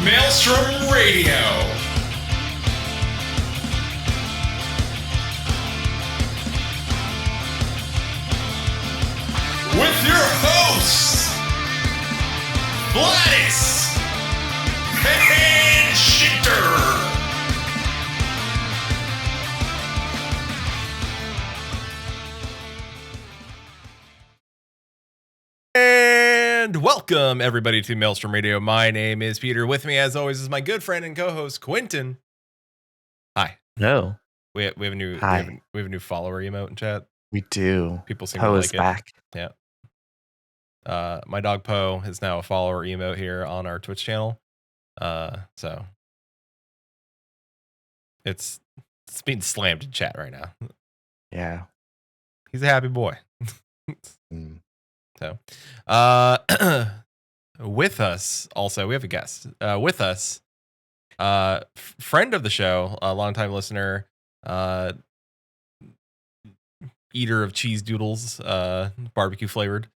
Maelstrom Radio. With your hosts, Gladys and Shitter. And welcome everybody to Maelstrom Radio. My name is Peter. With me, as always, is my good friend and co-host Quentin. Hi. No. We have a new we have a new follower emote in chat. We do. People seem Poe to is like back. it. Yeah. My dog Poe is now a follower emote here on our Twitch channel. So it's being slammed in chat right now. Yeah. He's a happy boy. So, with us also, we have a guest. With us, friend of the show, a longtime listener, eater of cheese doodles, barbecue flavored,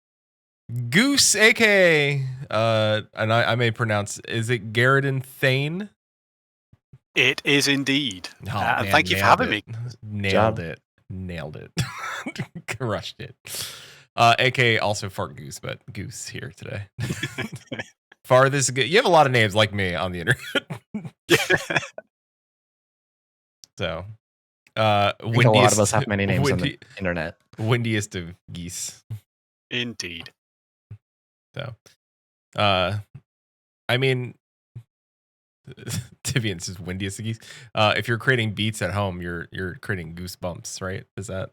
Goose, aka, and I may pronounce, is it Garrison Thane? It is indeed. Oh, man, thank you for having me. Nailed it. Crushed it. AKA also Fart Goose, but Goose here today. Farthest Goose. You have a lot of names like me on the internet. So, a lot of us have many names on the internet. Windiest of geese. Indeed. So, I mean, Tivian says windiest of geese. If you're creating beats at home, you're creating goosebumps, right? Is that?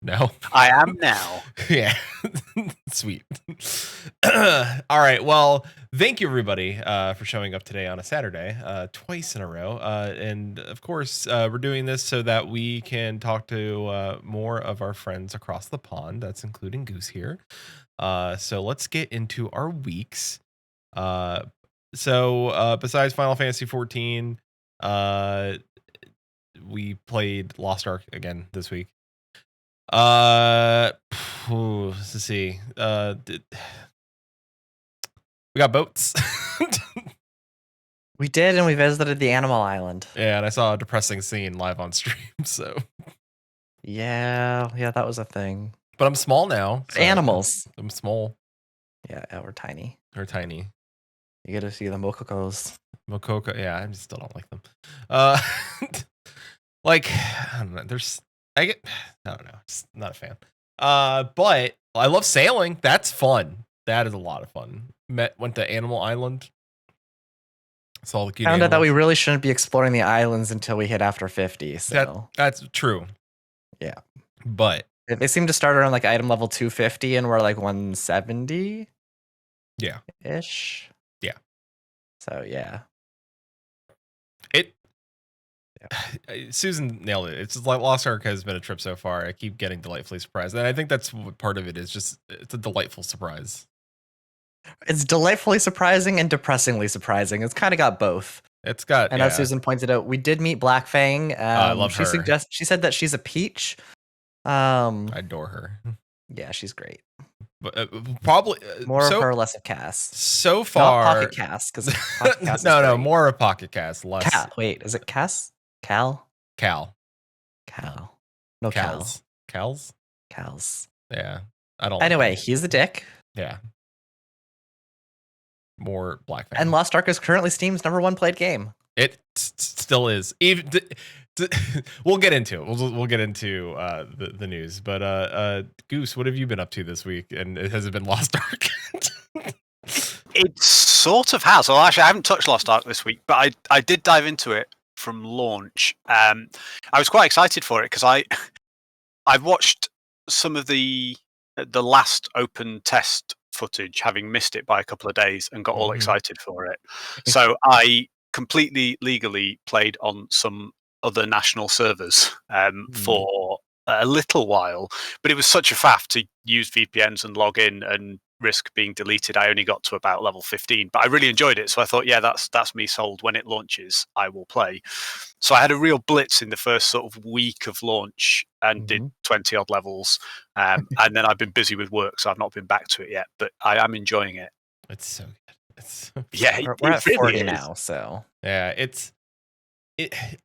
No, I am now. Yeah. Sweet. All right. Well, thank you everybody for showing up today on a Saturday, twice in a row. And of course, we're doing this so that we can talk to more of our friends across the pond. That's including Goose here. So let's get into our weeks. Besides Final Fantasy 14, we played Lost Ark again this week. Let's see. We got boats. We did, and we visited the Animal Island. Yeah, and I saw a depressing scene live on stream. So yeah, that was a thing. But I'm small now. So animals. I'm small. Yeah, we're tiny. They're tiny. You get to see the Mokokos. Mokoko. Yeah, I still don't like them. Like, I don't know. I don't know. Just not a fan. But I love sailing. That's fun. That is a lot of fun. Went to Animal Island. Saw the cute Found out animals. that we really shouldn't be exploring the islands until we hit after 50. So that's true. Yeah. But they seem to start around like item level 250 and we're like 170. Yeah. Ish. Yeah. So yeah. Susan nailed it. It's just like Lost Ark has been a trip so far. I keep getting delightfully surprised. And I think that's what part of it is. Just it's a delightful surprise. It's delightfully surprising and depressingly surprising. It's kind of got both. It's got, and as Susan pointed out, we did meet Black Fang. I love her. She said that she's a peach. I adore her. Yeah, she's great. But probably more of her, less of Cass. So far, not Pocket Cass, because no, more of Pocket Cass, less. Wait, is it Cass? Cal. No, Cals. Yeah, I don't. Anyway, he's the dick. Yeah. More Black Fang. And Lost Ark is currently Steam's #1 played game. It still is. Even we'll get into it. We'll get into the news. But Goose, what have you been up to this week? And has it been Lost Ark? It sort of has. Well, actually, I haven't touched Lost Ark this week, but I did dive into it from launch. I was quite excited for it because I've watched some of the last open test footage, having missed it by a couple of days, and got all excited for it. So I completely legally played on some other national servers for a little while, but it was such a faff to use VPNs and log in and risk being deleted. I only got to about level 15, but I really enjoyed it. So I thought, yeah, that's me sold. When it launches, I will play. So I had a real blitz in the first sort of week of launch and did 20 odd levels. And then I've been busy with work, so I've not been back to it yet, but I am enjoying it. It's so good. Yeah, We're at it 40 really is. now, so yeah,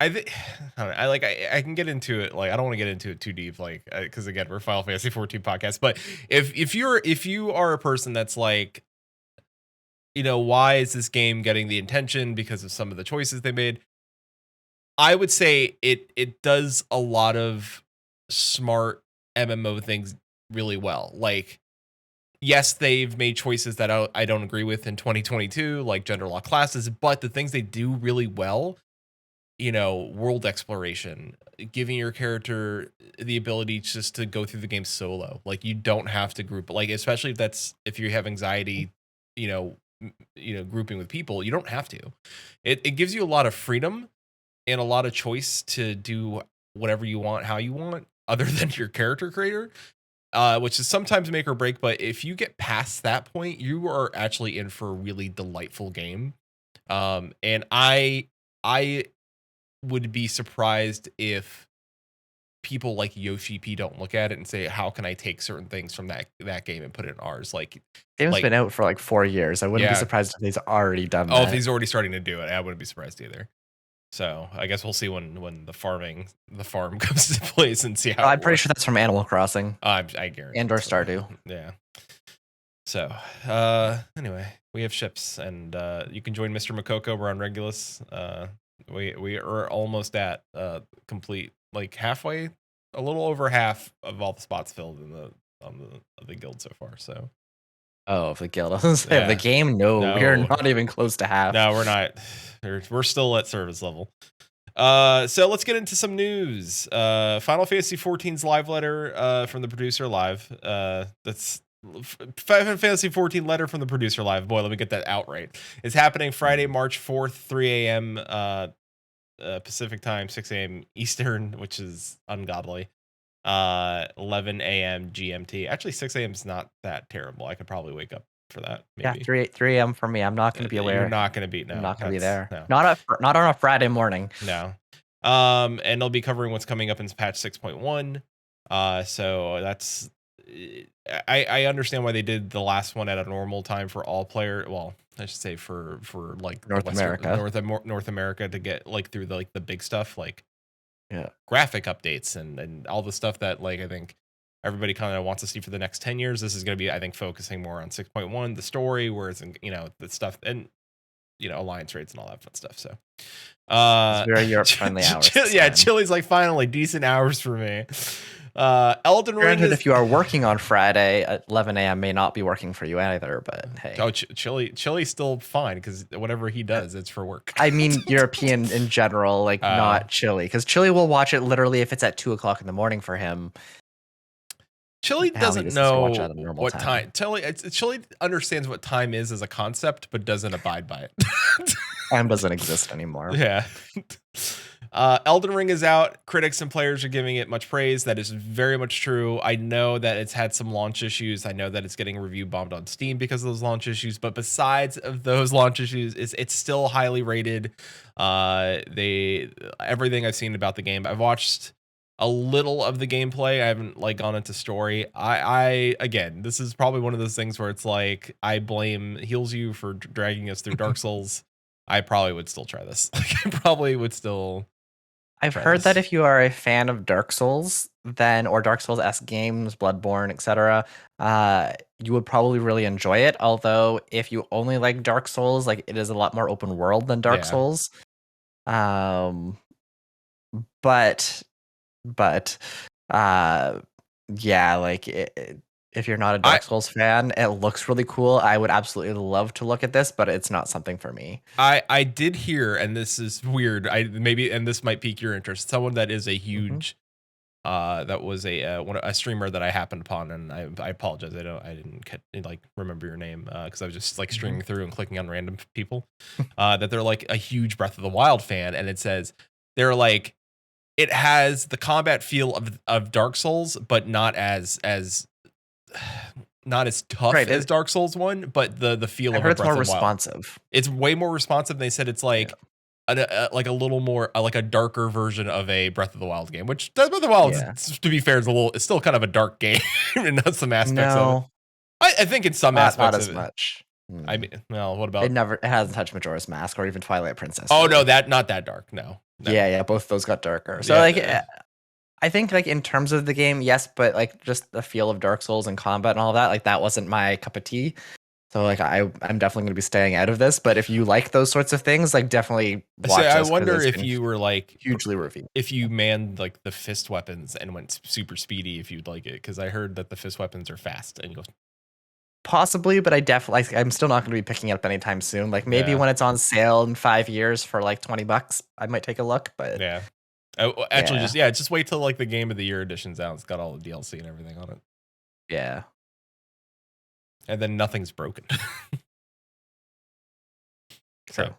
I think I can get into it. Like, I don't want to get into it too deep, like, because again, we're Final Fantasy 14 podcast. But if you are a person that's like, why is this game getting the attention because of some of the choices they made? I would say it does a lot of smart MMO things really well. Like, yes, they've made choices that I don't agree with in 2022, like gender lock classes, but the things they do really well, world exploration, giving your character the ability just to go through the game solo. Like, you don't have to group, like, especially if you have anxiety, grouping with people, you don't have to. It gives you a lot of freedom and a lot of choice to do whatever you want, how you want, other than your character creator, which is sometimes make or break. But if you get past that point, you are actually in for a really delightful game. And I would be surprised if people like Yoshi P don't look at it and say, how can I take certain things from that game and put it in ours? game's been out for like 4 years. I wouldn't be Yeah. surprised if he's already done Oh, that. if he's already starting to do it, I wouldn't be surprised either. So I guess we'll see when the farm comes to place and see how. I'm pretty sure that's from Animal Crossing I guarantee. and or so. Stardew. Yeah. So anyway, we have ships, and you can join Mr. Makoko. We're on Regulus. We are almost at complete, like halfway, a little over half of all the spots filled in the guild so far. So. Oh, of the guild. Of Yeah. the game? No, we're No. not even close to half. No, we're not. We're still at service level. So let's get into some news. Final Fantasy 14's live letter from the producer live. That's Final Fantasy 14 letter from the producer live. Boy, let me get that out right. It's happening Friday, March 4th, 3 a.m. Pacific time, 6 a.m. Eastern, which is ungodly. 11 a.m. GMT. Actually, 6 a.m. is not that terrible. I could probably wake up for that. Maybe. Yeah, 3 a.m. for me. I'm not going to be aware. You're not going to be. No, I'm not going to be there. No. Not on a Friday morning. No. And they'll be covering what's coming up in patch 6.1. So that's. I understand why they did the last one at a normal time for all player. Well, I should say for like North America to get like through the big stuff, like yeah, graphic updates and all the stuff that, like, I think everybody kind of wants to see for the next 10 years. This is going to be, I think, focusing more on 6.1, the story, whereas the stuff and alliance rates and all that fun stuff. So it's very Europe friendly hours. Yeah, Chili's like, finally decent hours for me. Elden Ring. Granted, if you are working on Friday at 11 a.m. may not be working for you either, but hey. Oh, Chili's still fine because whatever he does, it's for work. I mean, European in general, like not Chili, because Chili will watch it literally if it's at 2 o'clock in the morning for him. Chili doesn't know what time. Chili understands what time is as a concept, but doesn't abide by it. Time doesn't exist anymore. Yeah. Elden Ring is out. Critics and players are giving it much praise. That is very much true. I know that it's had some launch issues. I know that it's getting review bombed on Steam because of those launch issues. But besides of those launch issues, it's still highly rated. Everything I've seen about the game, I've watched a little of the gameplay. I haven't gone into story. I again, this is probably one of those things where it's like, I blame Heals You for dragging us through Dark Souls. I probably would still try this. I probably would still. I've heard that if you are a fan of Dark Souls, or Dark Souls-esque games, Bloodborne, etc., you would probably really enjoy it. Although, if you only like Dark Souls, it is a lot more open world than Dark Souls. If you're not a Dark Souls fan, it looks really cool. I would absolutely love to look at this, but it's not something for me. I did hear, and this is weird. And this might pique your interest. Someone that is a huge, that was a streamer that I happened upon, and I apologize. I didn't remember your name because I was just streaming through and clicking on random people. That they're a huge Breath of the Wild fan, and it says they're like, it has the combat feel of Dark Souls, but not as tough as Dark Souls 1, but the feel of it's more responsive. It's way more responsive. They said it's a little more like a darker version of a Breath of the Wild game, which Breath of the Wild, to be fair, it's still kind of a dark game in some aspects of it. I think in some aspects not as of it. much. I mean, well, what It about? never. It hasn't touched Majora's Mask or even Twilight Princess. Oh no, really. that not that dark. No. Yeah, both those got darker. So Yeah, like, I think like in terms of the game, yes, but like just the feel of Dark Souls and combat and all that, like that wasn't my cup of tea. So like I'm definitely going to be staying out of this. But if you like those sorts of things, like definitely watch I this 'cause wonder it's if been you were like hugely reviewed. if you manned like the fist weapons and went super speedy, if you'd like it, because I heard that the fist weapons are fast and you go. Possibly, but I definitely like, I'm still not going to be picking it up anytime soon. Like maybe Yeah. when it's on sale in 5 years for like $20, I might take a look. But Yeah. Oh, actually, Yeah. just wait till like the Game of the Year edition's out. It's got all the DLC and everything on it, yeah, and then nothing's broken. true.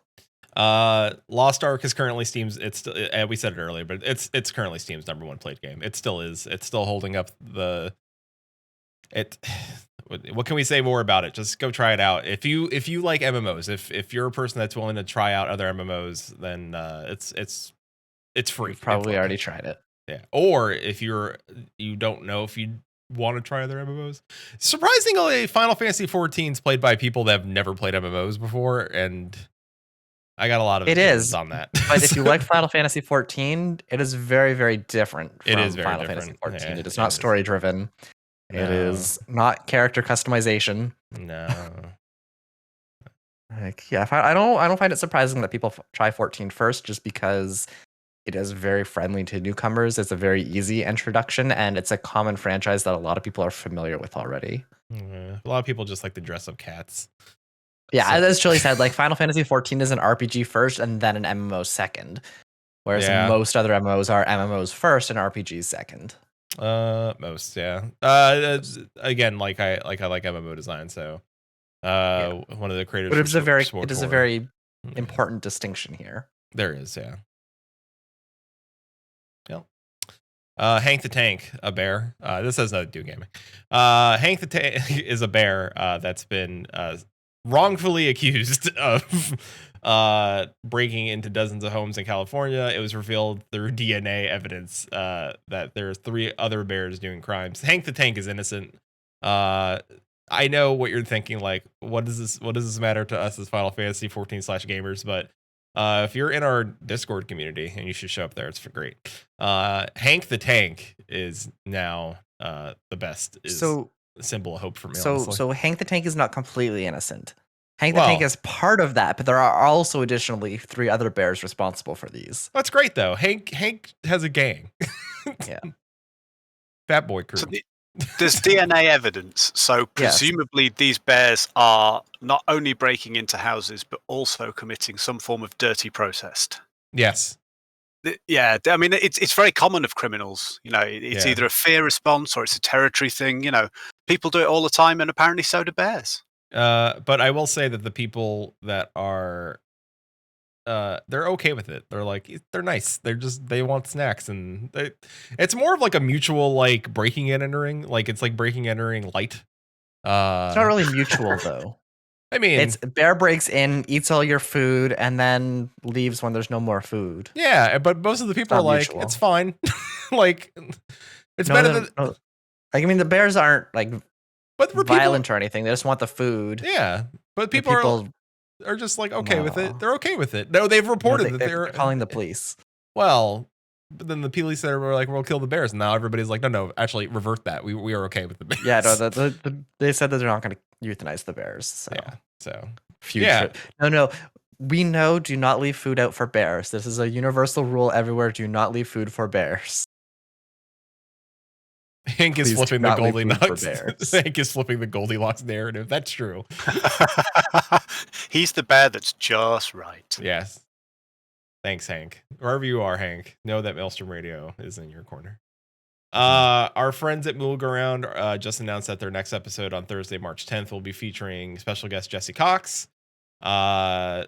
Lost Ark is currently Steam's. It's still, we said it earlier, but it's currently Steam's #1 played game. It still is. It's still holding up the. It. What can we say more about it? Just go try it out. If you like MMOs, if you're a person that's willing to try out other MMOs, then it's free. You've probably already tried it. Yeah. Or if you don't know if you want to try other MMOs. Surprisingly, Final Fantasy 14 is played by people that have never played MMOs before, and I got a lot of It opinions is on that. But if you like Final Fantasy 14, it is very, very different from It is very Final different. Fantasy 14. Yeah, it is it not is. story driven. It is not character customization. No. Like, yeah, I don't find it surprising that people try 14 first, just because it is very friendly to newcomers. It's a very easy introduction, and it's a common franchise that a lot of people are familiar with already. Yeah. A lot of people just like to dress up cats. Yeah, So- as Chili said, like Final Fantasy 14 is an RPG first and then an MMO second. Whereas Yeah. most other MMOs are MMOs first and RPGs second. Most, yeah. Again, like I like MMO design, so one of the creators. But it is a very Yeah. important distinction here. There is, yeah. Yep. Hank the Tank, a bear. This has nothing to do with gaming. Hank the Tank is a bear that's been wrongfully accused of breaking into dozens of homes in California. It was revealed through DNA evidence that there's 3 other bears doing crimes. Hank the Tank is innocent. I know what you're thinking, like, what does this matter to us as Final Fantasy 14 /gamers? But if you're in our Discord community, and you should show up there, it's great. Hank the Tank is now the best. So a symbol of hope for me. So Hank the Tank is not completely innocent. Hank the Tank is part of that, but there are also additionally 3 other bears responsible for these. That's great though. Hank has a gang. Yeah. Fat Boy Crew. So there's DNA evidence, so presumably these bears are not only breaking into houses, but also committing some form of dirty protest. Yes. Yeah, I mean, it's very common of criminals. You know, it's either a fear response or it's a territory thing. You know, people do it all the time, and apparently so do bears. But I will say that the people that are they're okay with it. They're like, they're nice. They want snacks, and it's more of like a mutual like breaking and entering. Like it's like breaking and entering light. It's not really mutual though. I mean, it's bear breaks in, eats all your food, and then leaves when there's no more food. Yeah, but most of the people are like, mutual. It's fine. Like it's better than. Like, I mean, the bears aren't like violent or anything. They just want the food. Yeah, but people are just like okay with it. They're okay with it. No, they've reported that they're calling the police. Well, but then the police were like, "We'll kill the bears." And now everybody's like, "No, actually, revert that. We are okay with the bears." Yeah, no, they said that they're not going to euthanize the bears. So. Yeah, so future. Yeah. No, we know. Do not leave food out for bears. This is a universal rule everywhere. Do not leave food for bears. Hank is flipping the Goldilocks. Hank is flipping the Goldilocks narrative. That's true. He's the bear that's just right. Yes. Thanks, Hank. Wherever you are, Hank, know that Maelstrom Radio is in your corner. Our friends at Move Around just announced that their next episode on Thursday, March 10th, will be featuring special guest Jesse Cox. Please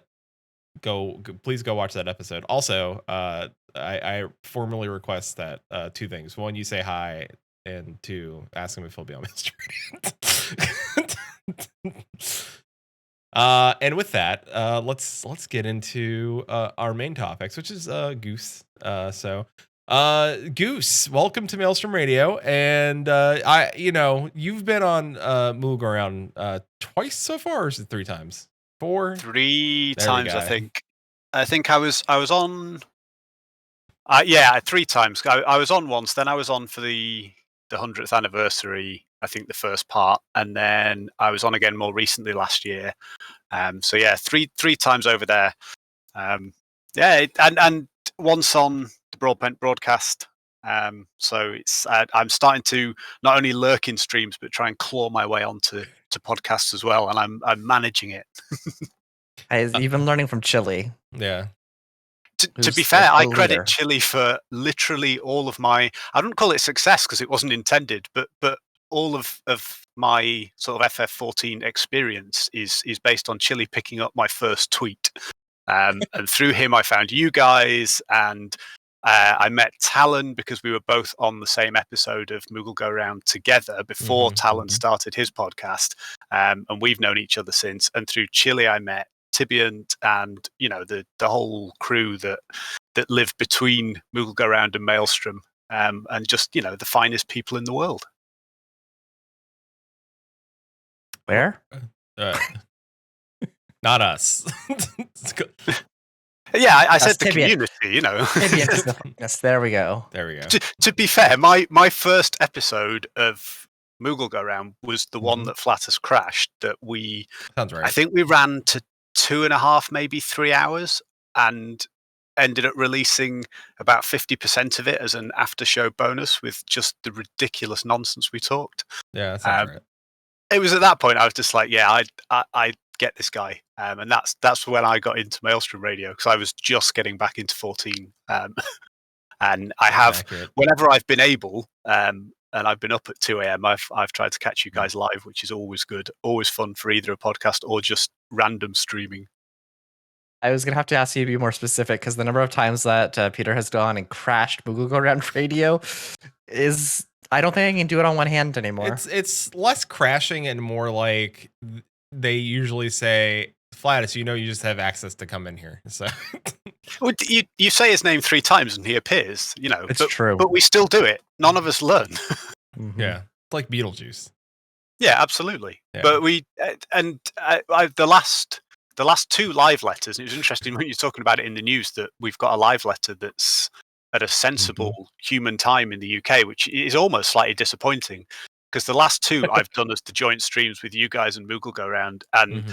go watch that episode. Also, I formally request that 2 things. 1, you say hi. And 2, ask him if he'll be on Maelstrom Radio. And with that, let's get into our main topics, which is Goose. So Goose, welcome to Maelstrom Radio. And you've been on Moogle Around twice so far, or is it 3 times? 4? 3 There we times, I go. think. I think I was on. 3 times. I was on once. Then I was on for the 100th anniversary. I think the first part, and then I was on again more recently last year. So yeah, three times over there. And once on the Broadbent broadcast. So it's I'm starting to not only lurk in streams but try and claw my way onto podcasts as well, and I'm managing it. I've even learning from Chili. Yeah. To be fair, I credit Chili for literally all of my. I don't call it success because it wasn't intended, but all of my sort of FF14 experience is based on Chili picking up my first tweet, and through him I found you guys, and I met Talon because we were both on the same episode of Moogle Go Round together before Talon started his podcast, and we've known each other since. And through Chili, I met Tibiant and the whole crew that live between Moogle Go Round and Maelstrom, and just the finest people in the world. Where? Not us. Yeah, I said the Tibiant. community. Yes, there we go. There we go. To be fair, my first episode of Moogle Go Round was the one that Flatus crashed. That sounds right. I think we ran to 2.5, maybe 3 hours, and ended up releasing about 50% of it as an after show bonus with just the ridiculous nonsense we talked. Yeah, that sounds right. It was at that point I was just like, yeah, I get this guy, and that's when I got into Maelstrom Radio, because I was just getting back into 14, and I have whenever I've been able, and I've been up at 2 a.m. I've tried to catch you guys live, which is always good, always fun for either a podcast or just random streaming. I was gonna have to ask you to be more specific, because the number of times that Peter has gone and crashed Moogle Go Round Radio is, I don't think I can do it on one hand anymore. It's less crashing and more like they usually say, Flatus, you just have access to come in here. So well, you say his name 3 times and he appears. It's true, but we still do it. None of us learn. Yeah, it's like Beetlejuice. Yeah, absolutely. Yeah. But we the last 2 live letters, and it was interesting when you're talking about it in the news that we've got a live letter that's at a sensible human time in the UK, which is almost slightly disappointing, because the last 2 I've done as the joint streams with you guys and Moogle Go Round, and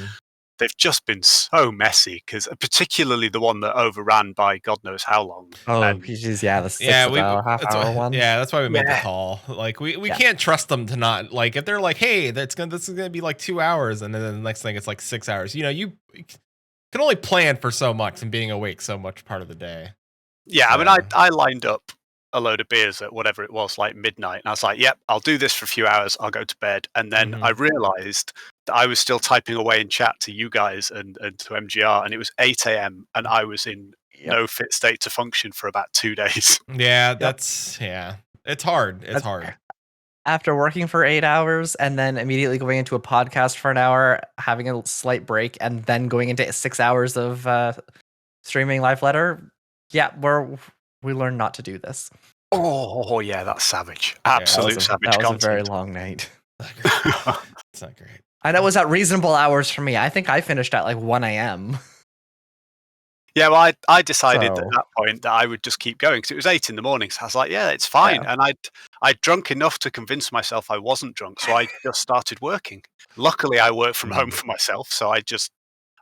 they've just been so messy, because particularly the one that overran by God knows how long. The half-hour one. Yeah, that's why we made the call. Like we can't trust them to not, like, if they're like, hey, this is gonna be like 2 hours, and then the next thing it's like 6 hours. You can only plan for so much, and being awake so much part of the day. Yeah, I mean, I lined up a load of beers at whatever it was, like midnight, and I was like, yep, I'll do this for a few hours, I'll go to bed. And then I realized that I was still typing away in chat to you guys and to MGR, and it was 8 a.m. and I was in no fit state to function for about 2 days. Yeah, it's hard. It's hard. After working for 8 hours and then immediately going into a podcast for an hour, having a slight break, and then going into 6 hours of streaming live letter, we learned not to do this. Oh yeah, that's savage. Absolute savage. That was a very long night. It's not great. And it was at reasonable hours for me. I think I finished at like 1 a.m. Yeah, well, I decided at that point that I would just keep going, because it was 8 in the morning. So I was like, yeah, it's fine. Yeah. And I'd drunk enough to convince myself I wasn't drunk, so I just started working. Luckily, I work from home for myself, so I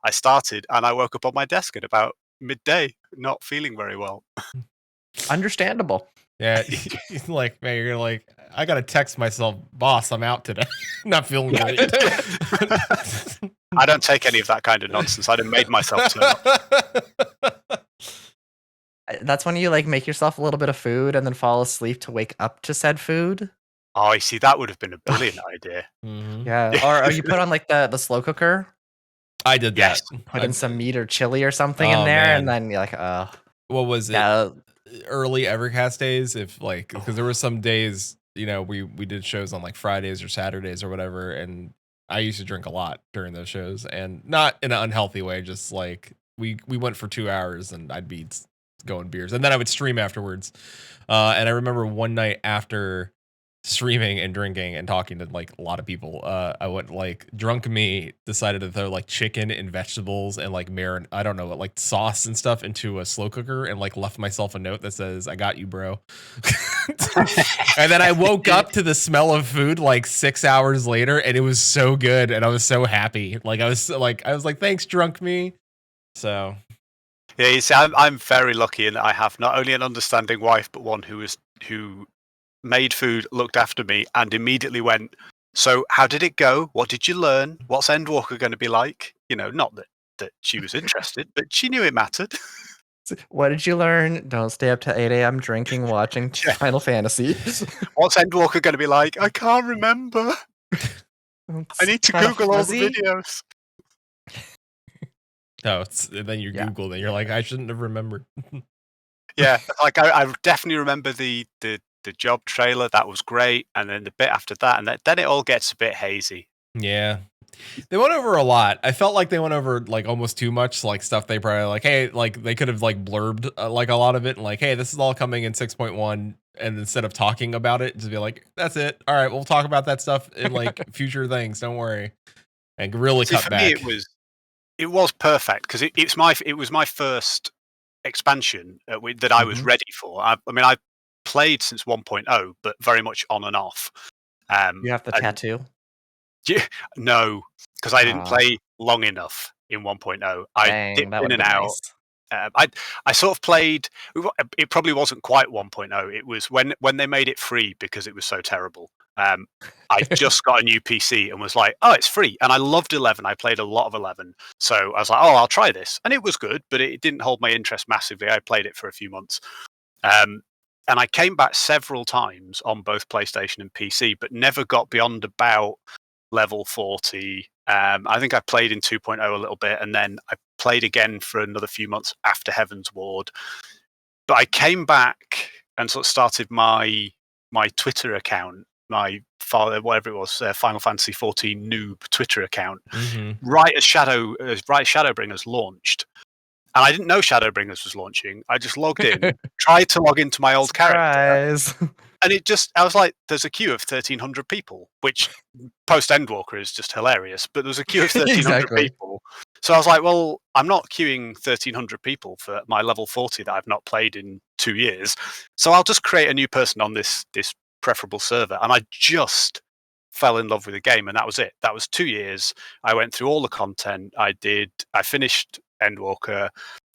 started, and I woke up on my desk at about midday, not feeling very well. Understandable. Yeah, you're like, man, you're like, I gotta text myself, boss, I'm out today. Not feeling great. I don't take any of that kind of nonsense. I'd have made myself turn up. That's when you like make yourself a little bit of food and then fall asleep to wake up to said food. Oh, I see. That would have been a brilliant idea. Yeah. Or you put on like the slow cooker. I did that. Put in some meat or chili or something in there, man. And then you're like, what was it? Early Evercast days, because there were some days, we did shows on like Fridays or Saturdays or whatever, and I used to drink a lot during those shows, and not in an unhealthy way, just like we went for 2 hours and I'd be going beers, and then I would stream afterwards. And I remember one night after streaming and drinking and talking to like a lot of people, I went like drunk me decided to throw like chicken and vegetables and like I don't know what, like sauce and stuff into a slow cooker and like left myself a note that says, "I got you, bro." And then I woke up to the smell of food like 6 hours later, and it was so good, and I was so happy. Like I was like, "Thanks, drunk me." So yeah, you see, I'm very lucky in that I have not only an understanding wife, but one who made food, looked after me, and immediately went, "So how did it go? What did you learn? What's Endwalker going to be like?" Not that she was interested, but she knew it mattered. What did you learn? Don't stay up to 8 a.m. drinking, watching Yeah. Final Fantasy. What's Endwalker going to be like? I can't remember. I need to Google all the videos. no, then you Yeah. Google, and you're like, I shouldn't have remembered. Yeah, like I definitely remember the job trailer. That was great, and then the bit after that, and then it all gets a bit hazy. Yeah. They went over a lot. I felt like they went over like almost too much, like stuff they probably like, hey, like they could have like blurbed like a lot of it and like, hey, this is all coming in 6.1, and instead of talking about it, just be like, that's it. All right, we'll talk about that stuff in like future things. Don't worry. And really cut for back. me, it was perfect because it was my first expansion that I was ready for. I mean, I played since 1.0, but very much on and off. You have the tattoo? No, because I didn't play long enough in 1.0. I dipped in and out. Nice. I sort of played. It probably wasn't quite 1.0. It was when they made it free because it was so terrible. I just got a new PC and was like, oh, it's free. And I loved 11. I played a lot of 11. So I was like, oh, I'll try this. And it was good, but it didn't hold my interest massively. I played it for a few months. And I came back several times on both PlayStation and PC, but never got beyond about level 40. I think I played in 2.0 a little bit, and then I played again for another few months after Heaven's Ward. But I came back and sort of started my Twitter account, my father, whatever it was, Final Fantasy 14 noob Twitter account, right as Shadowbringers launched. And I didn't know Shadowbringers was launching. I just logged in, tried to log into my old character. And I was like, there's a queue of 1,300 people, which post Endwalker is just hilarious. But there's a queue of 1,300 people. So I was like, well, I'm not queuing 1,300 people for my level 40 that I've not played in 2 years. So I'll just create a new person on this preferable server. And I just fell in love with the game, and that was it. That was 2 years. I went through all the content. I finished Endwalker.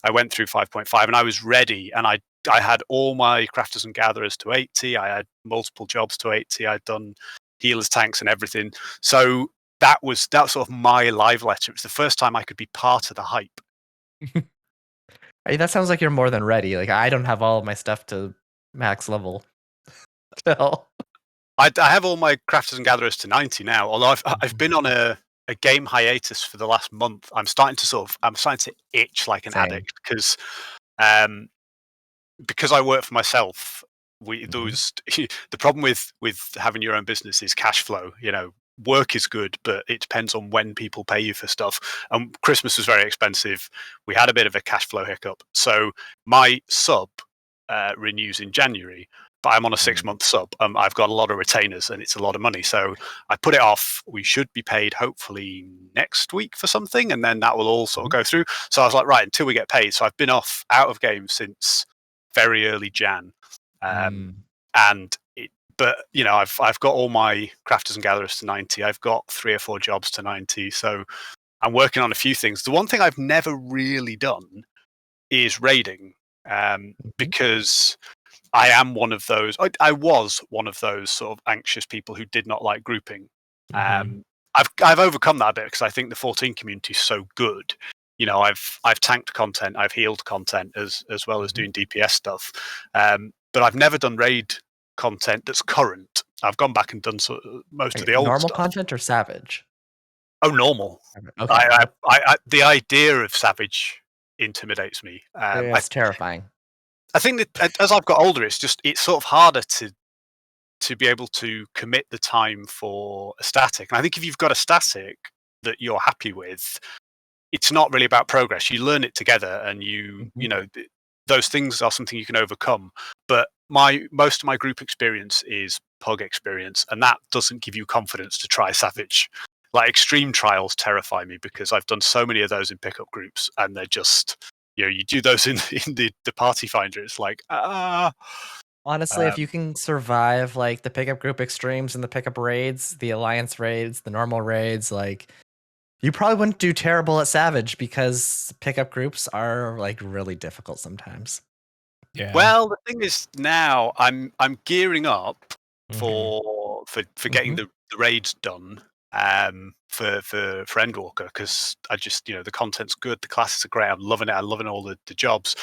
I went through 5.5, and I was ready. And I had all my crafters and gatherers to 80. I had multiple jobs to 80. I'd done healers, tanks, and everything. So that was sort of my live letter. It was the first time I could be part of the hype. That sounds like you're more than ready. Like, I don't have all of my stuff to max level still. I have all my crafters and gatherers to 90 now. Although I've been on a game hiatus for the last month. I'm starting to itch like an addict because I work for myself. The problem with having your own business is cash flow. Work is good, but it depends on when people pay you for stuff. And Christmas was very expensive. We had a bit of a cash flow hiccup. So my sub renews in January, but I'm on a 6-month sub. I've got a lot of retainers, and it's a lot of money. So I put it off. We should be paid hopefully next week for something, and then that will all sort of go through. So I was like, right, until we get paid. So I've been out of game since very early Jan. But I've got all my crafters and gatherers to 90. I've got 3 or 4 jobs to 90. So I'm working on a few things. The one thing I've never really done is raiding, because I am one of those. I was one of those sort of anxious people who did not like grouping. I've overcome that a bit because I think the 14 community is so good. I've tanked content, I've healed content as well as doing DPS stuff. But I've never done raid content that's current. I've gone back and done most of the old normal stuff. content or savage? Oh, normal. Okay. The idea of savage intimidates me. It's terrifying. I think that as I've got older, it's sort of harder to be able to commit the time for a static. And I think if you've got a static that you're happy with, it's not really about progress. You learn it together, and those things are something you can overcome. But most of my group experience is pug experience, and that doesn't give you confidence to try Savage. Like extreme trials terrify me because I've done so many of those in pickup groups, and they're just, you do those in the party finder. It's like Honestly, if you can survive like the pickup group extremes and the pickup raids, the alliance raids, the normal raids, like you probably wouldn't do terrible at Savage because pickup groups are like really difficult sometimes. Yeah. Well, the thing is now I'm gearing up Mhm. for getting the raids done for Endwalker, because I just, the content's good, the classes are great, I'm loving it, I'm loving all the jobs,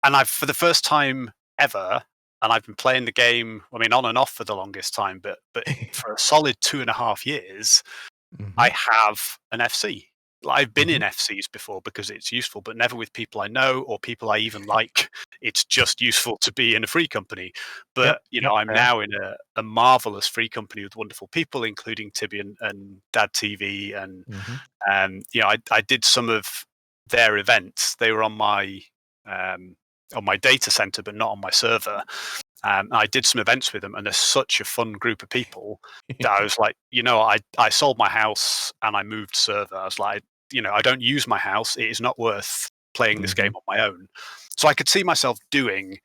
and I've, for the first time ever, and I've been playing the game, I mean, on and off for the longest time, but for a solid 2.5 years, I have an FC. I've been in FCs before because it's useful, but never with people I know or people I even like. It's just useful to be in a free company. But I'm fair. now in a marvelous free company with wonderful people, including Tibby and Dad TV, and I did some of their events. They were on my data center, but not on my server. I did some events with them, and they're such a fun group of people that I was like, I sold my house and I moved server. I was like, I don't use my house. It is not worth playing this game on my own. So I could see myself doing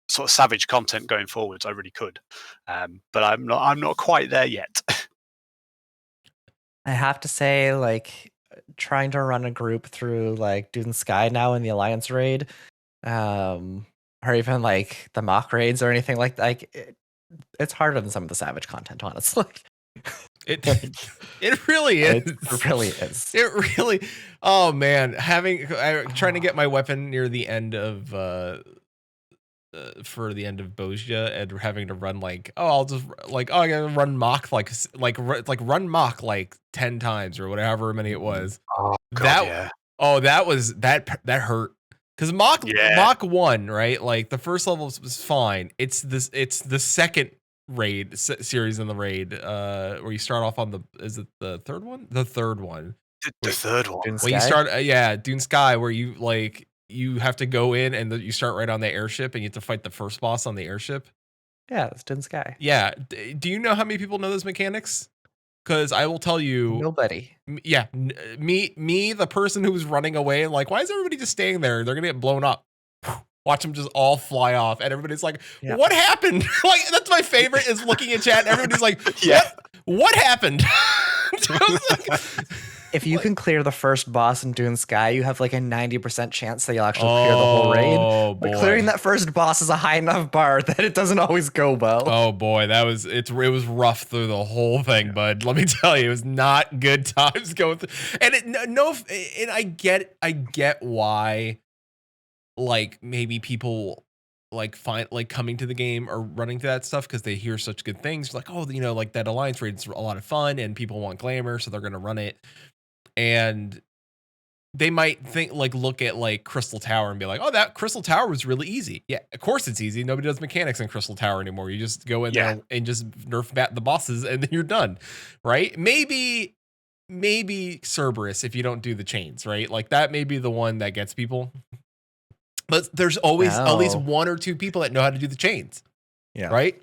sort of Savage content going forwards. I really could, but I'm not quite there yet. I have to say, like, trying to run a group through like Dune Sky now in the Alliance raid, or even like the mock raids or anything it's harder than some of the Savage content, honestly. It really is. It really is. It really. Oh man, trying to get my weapon near the end of for the end of Bozja, and having to run I gotta run mock run mock like 10 times or whatever many it was. Oh God, that hurt. Because mock 1, right? Like the first level was fine. It's the second raid series in the raid where you start off on is it the third one? The third one. the third one. Dune Well, you Sky? start Dune Sky, where you have to go in and you start right on the airship and you have to fight the first boss on the airship. Yeah, it's Dune Sky. Yeah. Do you know how many people know those mechanics? Because I will tell you, Nobody. yeah, me, the person who was running away, like, why is everybody just staying there? They're gonna get blown up. Watch them just all fly off, and everybody's like, "What happened?" Like, that's my favorite, is looking at chat. And everybody's like, "What happened?" If you can clear the first boss in Dune Sky, you have like a 90% chance that you'll actually clear the whole raid. But clearing that first boss is a high enough bar that it doesn't always go well. Oh boy, it was rough through the whole thing, bud. Let me tell you, it was not good times going through. And I get why, like, maybe people find coming to the game or running to that stuff because they hear such good things. Like, oh, like that Alliance raid is a lot of fun and people want glamour, so they're gonna run it. And they might look at Crystal Tower and be like, oh, that Crystal Tower was really easy. Yeah, of course it's easy. Nobody does mechanics in Crystal Tower anymore. You just go in there and just nerf bat the bosses and then you're done, right? Maybe Cerberus, if you don't do the chains, right? Like, that may be the one that gets people. But there's always at least 1 or 2 people that know how to do the chains. Yeah. Right?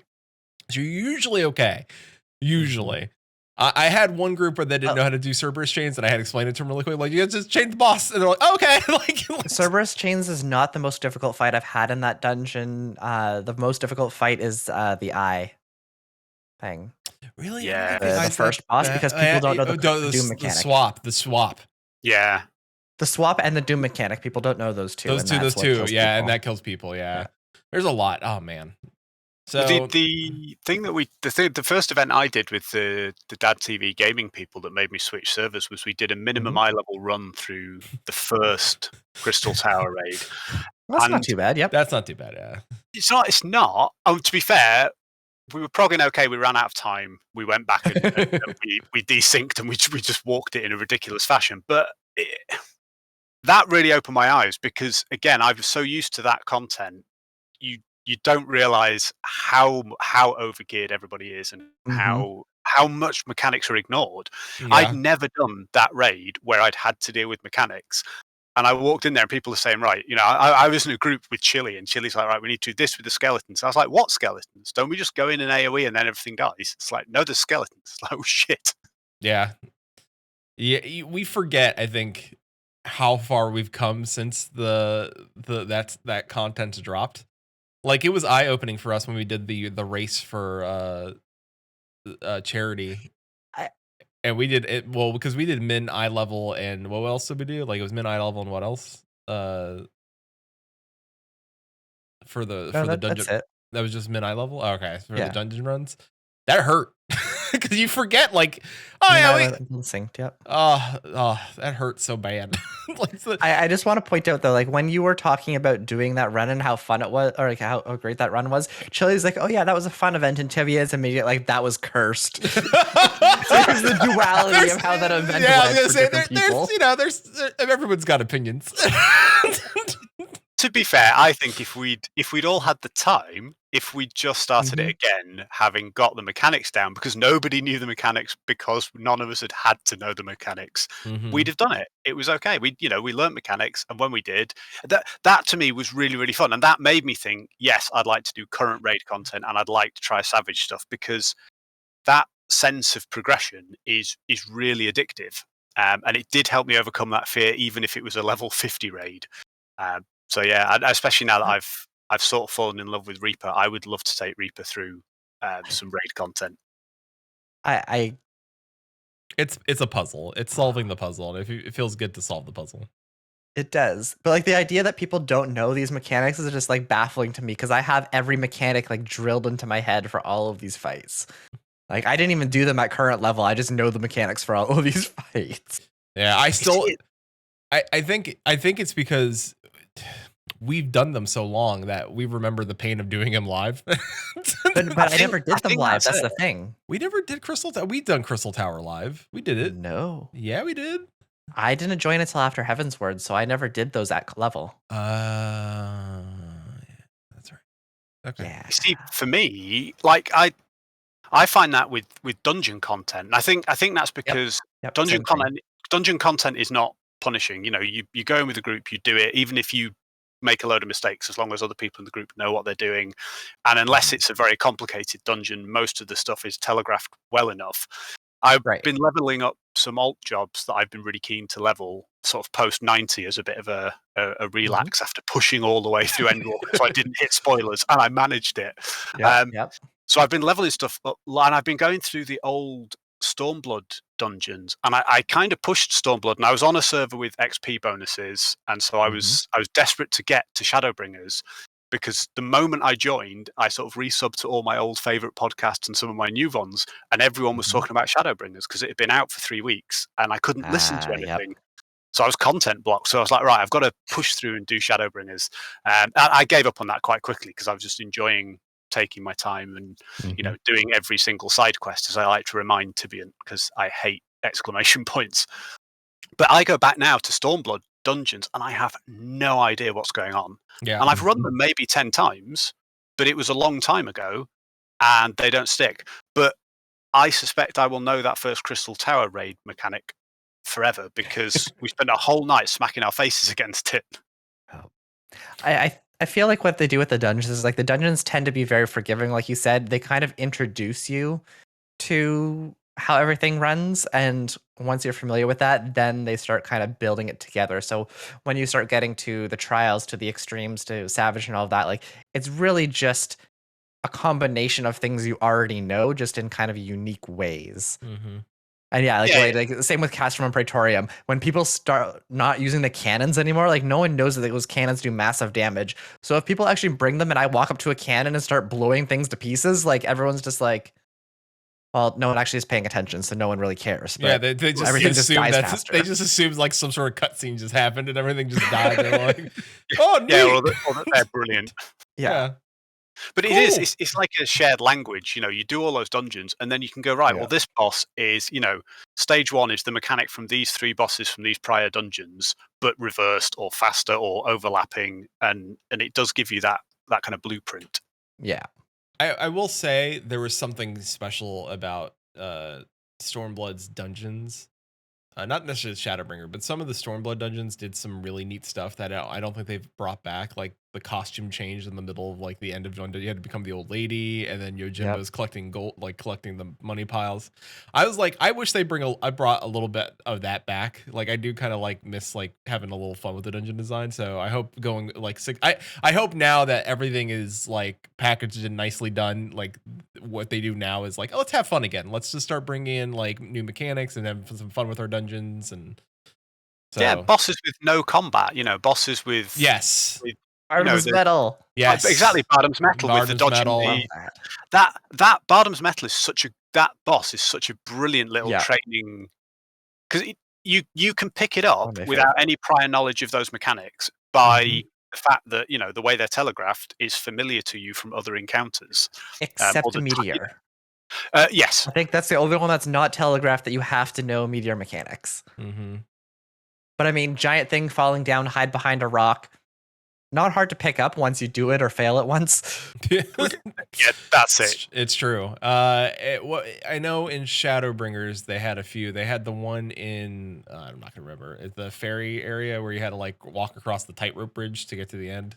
So you're usually okay. Usually. I had one group that didn't know how to do Cerberus chains, and I had to explain it to them really quick. Like, you just chain the boss, and they're like, oh, okay. Cerberus chains is not the most difficult fight I've had in that dungeon. The most difficult fight is the eye thing. Really? Yeah. The first boss, because people don't know the Doom mechanic. The swap. Yeah. The swap and the Doom mechanic. People don't know those two. Those two. Yeah, and that kills people. Yeah. There's a lot. Oh man. So the thing that the first event I did with the Dad TV gaming people that made me switch servers was we did a minimum eye level run through the first Crystal Tower raid. That's not too bad. Yep. That's not too bad. Yeah. It's not. Oh, to be fair, we were progging okay. We ran out of time. We went back and we desynced and we just walked it in a ridiculous fashion. But that really opened my eyes because, again, I was so used to that content. You don't realize how overgeared everybody is and how much mechanics are ignored. Yeah. I'd never done that raid where I'd had to deal with mechanics. And I walked in there and people are saying, right, I was in a group with Chili, and Chili's like, right, we need to do this with the skeletons. I was like, what skeletons? Don't we just go in an AoE and then everything dies? It's like, no, there's skeletons. It's like, oh shit. Yeah. Yeah, we forget, I think, how far we've come since that content dropped. Like, it was eye-opening for us when we did the race for charity. And we did it because we did min eye level, and what else did we do? Like, it was min eye level and what else? For the dungeon. That's it. That was just min eye level. Oh, okay, for the Yeah. dungeon runs. That hurt because you forget, like, Synced, yep. Oh, that hurts so bad. I just want to point out though, like when you were talking about doing that run and how fun it was, or like how great that run was, Chili's like, oh yeah, that was a fun event, and Tivia's immediate like that was cursed. So there's the duality of how that event I went was gonna for say, people. there's everyone's got opinions. To be fair, I think if we'd all had the time, if we just started it again, having got the mechanics down, because nobody knew the mechanics, because none of us had to know the mechanics, we'd have done it. It was okay. We learned mechanics, and when we did, that to me was really, really fun, and that made me think, yes, I'd like to do current raid content, and I'd like to try Savage stuff, because that sense of progression is really addictive, and it did help me overcome that fear, even if it was a level 50 raid. So yeah, especially now that I've sort of fallen in love with Reaper, I would love to take Reaper through some raid content. It's a puzzle. It's solving the puzzle, and it feels good to solve the puzzle. It does, but like the idea that people don't know these mechanics is just like baffling to me, because I have every mechanic like drilled into my head for all of these fights. Like I didn't even do them at current level. I just know the mechanics for all of these fights. Yeah, I think it's because we've done them so long that we remember the pain of doing them live. But I never did them live. That's the thing. We never did Crystal Tower. We've done Crystal Tower live. We did it. No. Yeah, we did. I didn't join until after Heaven's Word, so I never did those at level. Yeah, that's right. Okay. Yeah. See, for me, like I find that with dungeon content, I think that's because dungeon content is not punishing. You go in with a group, you do it, even if you make a load of mistakes, as long as other people in the group know what they're doing, and unless it's a very complicated dungeon, most of the stuff is telegraphed well enough. I've been leveling up some alt jobs that I've been really keen to level, sort of post 90 as a bit of a relax after pushing all the way through Endwalker, so I didn't hit spoilers, and I managed it. So I've been leveling stuff up, and I've been going through the old Stormblood dungeons, and I kind of pushed Stormblood, and I was on a server with XP bonuses, and so I was desperate to get to Shadowbringers, because the moment I joined, I sort of resubbed to all my old favorite podcasts and some of my new ones, and everyone was talking about Shadowbringers because it had been out for 3 weeks, and I couldn't listen to anything. So I was content blocked. So I was like, right, I've got to push through and do Shadowbringers. And I gave up on that quite quickly, because I was just enjoying taking my time and doing every single side quest, as I like to remind Tibian, because I hate exclamation points. But I go back now to Stormblood dungeons, and I have no idea what's going on. Yeah. And I've run them maybe 10 times, but it was a long time ago, and they don't stick. But I suspect I will know that first Crystal Tower raid mechanic forever, because we spent a whole night smacking our faces against it. I feel like what they do with the dungeons is like the dungeons tend to be very forgiving. Like you said, they kind of introduce you to how everything runs, and once you're familiar with that, then they start kind of building it together. So when you start getting to the trials, to the extremes, to Savage and all of that, like it's really just a combination of things you already know, just in kind of unique ways. And like same with Castrum and Praetorium. When people start not using the cannons anymore, like no one knows that those cannons do massive damage. So if people actually bring them and I walk up to a cannon and start blowing things to pieces, like everyone's just like, well, no one actually is paying attention, so no one really cares. But yeah, they just assume they just assume like some sort of cutscene just happened and everything just died. They're like, oh, neat. Yeah, well, they're brilliant. Yeah. But it is, it's like a shared language. You do all those dungeons, and then you can go, right, well, this boss is, stage 1 is the mechanic from these 3 bosses from these prior dungeons, but reversed or faster or overlapping, and it does give you that kind of blueprint. Yeah. I will say there was something special about Stormblood's dungeons not necessarily Shadowbringer, but some of the Stormblood dungeons did some really neat stuff that I don't think they've brought back. Like the costume changed in the middle of like the end of one. You had to become the old lady, and then Yojimbo's collecting gold, like collecting the money piles. I was like, I wish they I brought a little bit of that back. Like I do kind of like miss like having a little fun with the dungeon design. So I hope going like I hope now that everything is like packaged and nicely done, like what they do now is like, oh, let's have fun again. Let's just start bringing in like new mechanics and have some fun with our dungeons. And so, yeah, bosses with no combat, bosses with yes, Bardam's Metal. Yes, exactly. Bardam's Metal with the Bardam's dodging. Metal. That Bardam's Metal is that boss is such a brilliant little training, because you can pick it up without any prior knowledge of those mechanics by the fact that the way they're telegraphed is familiar to you from other encounters, except Meteor. Yes, I think that's the only one that's not telegraphed that you have to know Meteor mechanics. But I mean, giant thing falling down, hide behind a rock. Not hard to pick up once you do it or fail it once. Yeah, that's it. It's true. I know in Shadowbringers they had a few. They had the one in I'm not gonna remember the ferry area where you had to like walk across the tightrope bridge to get to the end.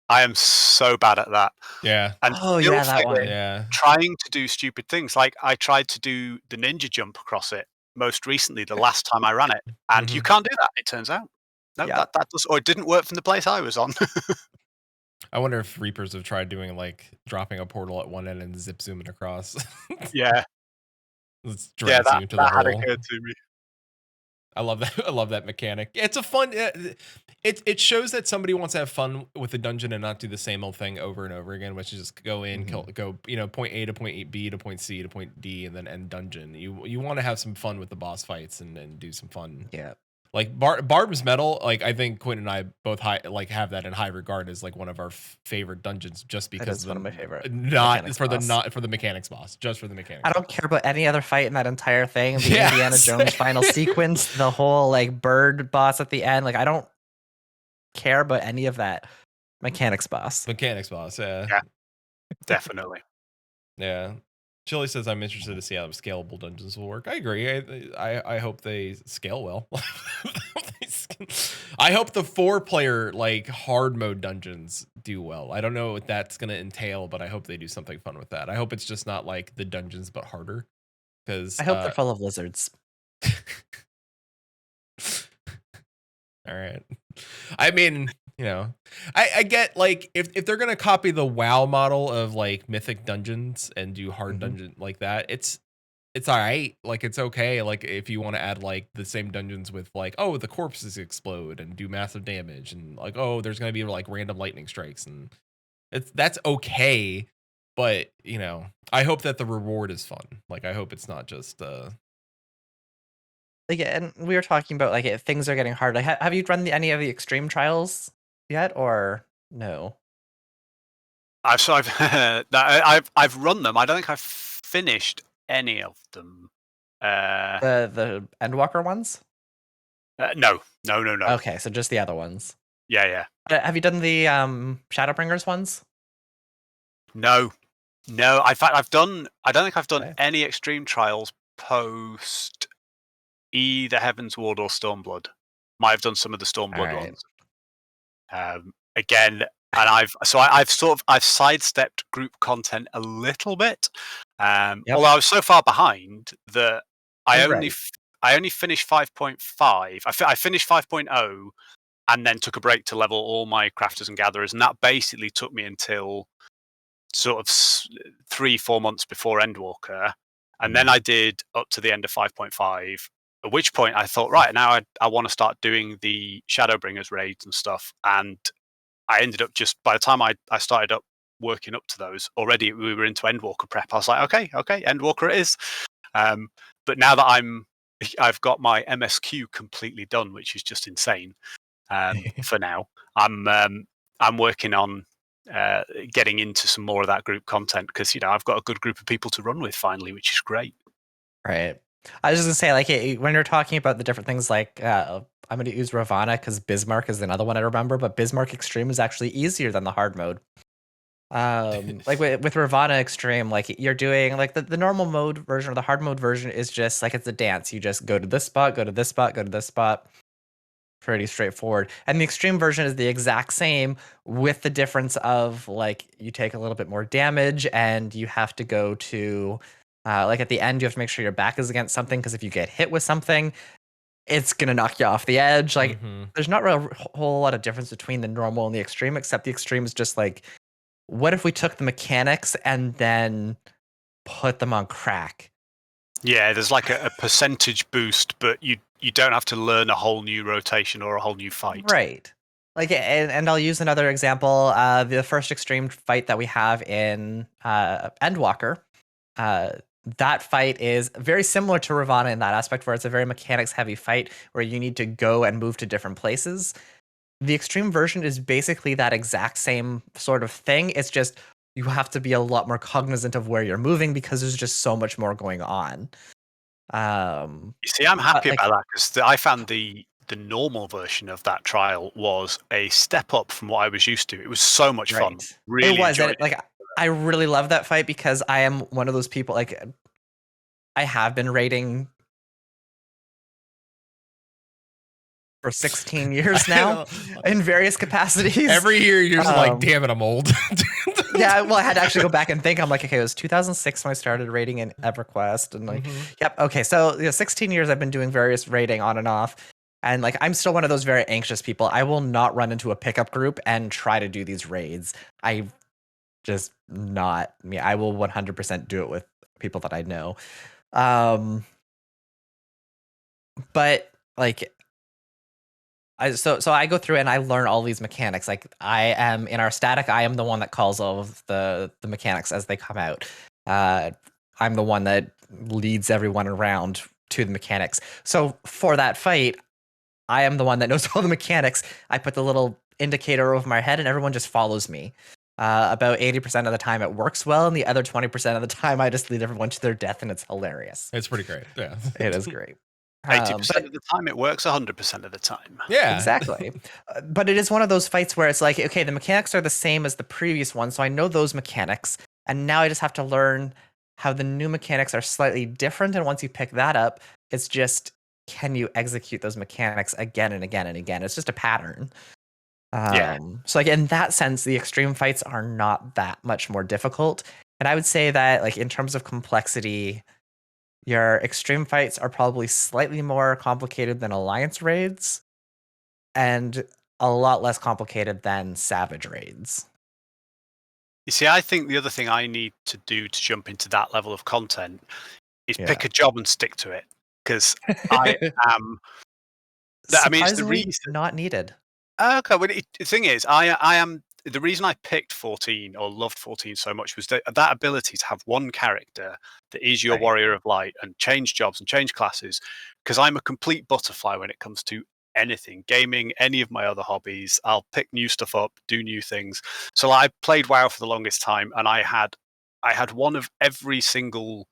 I am so bad at that. Yeah. And that one. Yeah. Trying to do stupid things, like I tried to do the ninja jump across it most recently, the last time I ran it, and you can't do that. It turns out. No, that does, or it didn't work from the place I was on. I wonder if Reapers have tried doing like dropping a portal at one end and zip zooming across. Yeah. That had occurred to me. I love that. I love that mechanic. It's a fun. It shows that somebody wants to have fun with the dungeon and not do the same old thing over and over again, which is just go in, go point A to point B to point C to point D, and then end dungeon. You want to have some fun with the boss fights and do some fun. Yeah. Like Bardam's Metal, like I think Quinn and I both have that in high regard as like one of our favorite dungeons, just because it's one of my favorite. Not for the mechanics boss, just for the mechanics. I don't care about any other fight in that entire thing. The Indiana Jones final sequence, the whole like bird boss at the end, like I don't care about any of that. Mechanics boss, yeah, definitely. Yeah. Chili says, I'm interested to see how scalable dungeons will work. I agree. I hope they scale well. I hope the 4-player like hard mode dungeons do well. I don't know what that's going to entail, but I hope they do something fun with that. I hope it's just not like the dungeons, but harder. Because I hope they're full of lizards. All right. I mean, I get like if they're gonna copy the WoW model of like mythic dungeons and do hard dungeon like that, it's all right. Like it's okay. Like if you want to add like the same dungeons with like, oh, the corpses explode and do massive damage, and like, oh, there's gonna be like random lightning strikes, and that's okay. But I hope that the reward is fun. Like I hope it's not just and we were talking about like things are getting hard. Like, have you run any of the extreme trials yet, or no? I've run them. I don't think I've finished any of them. The Endwalker ones? No. Okay, so just the other ones. Yeah. Have you done the Shadowbringers ones? No. In fact, I don't think I've done any extreme trials post either Heaven's Ward or Stormblood. Might have done some of the Stormblood ones. Again, and I've sidestepped group content a little bit. Although I was so far behind that I only finished 5.5. I finished 5.0 and then took a break to level all my crafters and gatherers, and that basically took me until sort of 3-4 months before Endwalker, and then I did up to the end of 5.5. At which point I thought, right, now I want to start doing the Shadowbringers raids and stuff. And I ended up just, by the time I started up working up to those, already we were into Endwalker prep. I was like, okay, Endwalker it is. But now that I've got my MSQ completely done, which is just insane for now, I'm working on getting into some more of that group content because, I've got a good group of people to run with finally, which is great. Right. I was just gonna say, like, when you're talking about the different things, like, I'm gonna use Ravana because Bismarck is another one I remember, but Bismarck Extreme is actually easier than the hard mode. Like with Ravana Extreme, like you're doing like the normal mode version or the hard mode version is just like it's a dance. You just go to this spot, go to this spot, go to this spot. Pretty straightforward. And the extreme version is the exact same with the difference of like you take a little bit more damage and you have to go to like at the end you have to make sure your back is against something because if you get hit with something, it's gonna knock you off the edge. Like there's not a whole lot of difference between the normal and the extreme, except the extreme is just like, what if we took the mechanics and then put them on crack? Yeah, there's like a percentage boost, but you don't have to learn a whole new rotation or a whole new fight. Right. Like, and I'll use another example. The first extreme fight that we have in Endwalker, that fight is very similar to Ravana in that aspect, where it's a very mechanics heavy fight where you need to go and move to different places. The extreme version is basically that exact same sort of thing. It's just you have to be a lot more cognizant of where you're moving because there's just so much more going on. You see, I'm happy about that because I found the normal version of that trial was a step up from what I was used to. It was so much fun. Really, it was. Like I really love that fight because I am one of those people. Like I have been raiding for 16 years now in various capacities. Every year you're just like, damn it, I'm old. Yeah, well, I had to actually go back and think. I'm like, okay, it was 2006 when I started raiding in EverQuest, and like, yep, okay, so 16 years I've been doing various raiding on and off, and like, I'm still one of those very anxious people. I will not run into a pickup group and try to do these raids. I just not me. I will 100% do it with people that I know. But like, so I go through and I learn all these mechanics. Like I am in our static, I am the one that calls all of the mechanics as they come out. I'm the one that leads everyone around to the mechanics. So for that fight, I am the one that knows all the mechanics. I put the little indicator over my head and everyone just follows me. About 80% of the time it works well, and the other 20% of the time I just lead everyone to their death, and it's hilarious. It's pretty great. Yeah, it is great. 80% of the time it works, 100% of the time. Yeah, exactly. But it is one of those fights where it's like, okay, the mechanics are the same as the previous one, so I know those mechanics, and now I just have to learn how the new mechanics are slightly different. And once you pick that up, it's just, can you execute those mechanics again and again and again? It's just a pattern. So like in that sense, the extreme fights are not that much more difficult. And I would say that like in terms of complexity, your extreme fights are probably slightly more complicated than alliance raids and a lot less complicated than savage raids. You see, I think the other thing I need to do to jump into that level of content is pick a job and stick to it. Because I am... I mean, it's the reason... not needed. Okay, well, the thing is, I am... The reason I picked 14 or loved 14 so much was that ability to have one character that is your warrior of light and change jobs and change classes, because I'm a complete butterfly when it comes to anything, gaming, any of my other hobbies. I'll pick new stuff up, do new things. So I played WoW for the longest time, and I had one of every single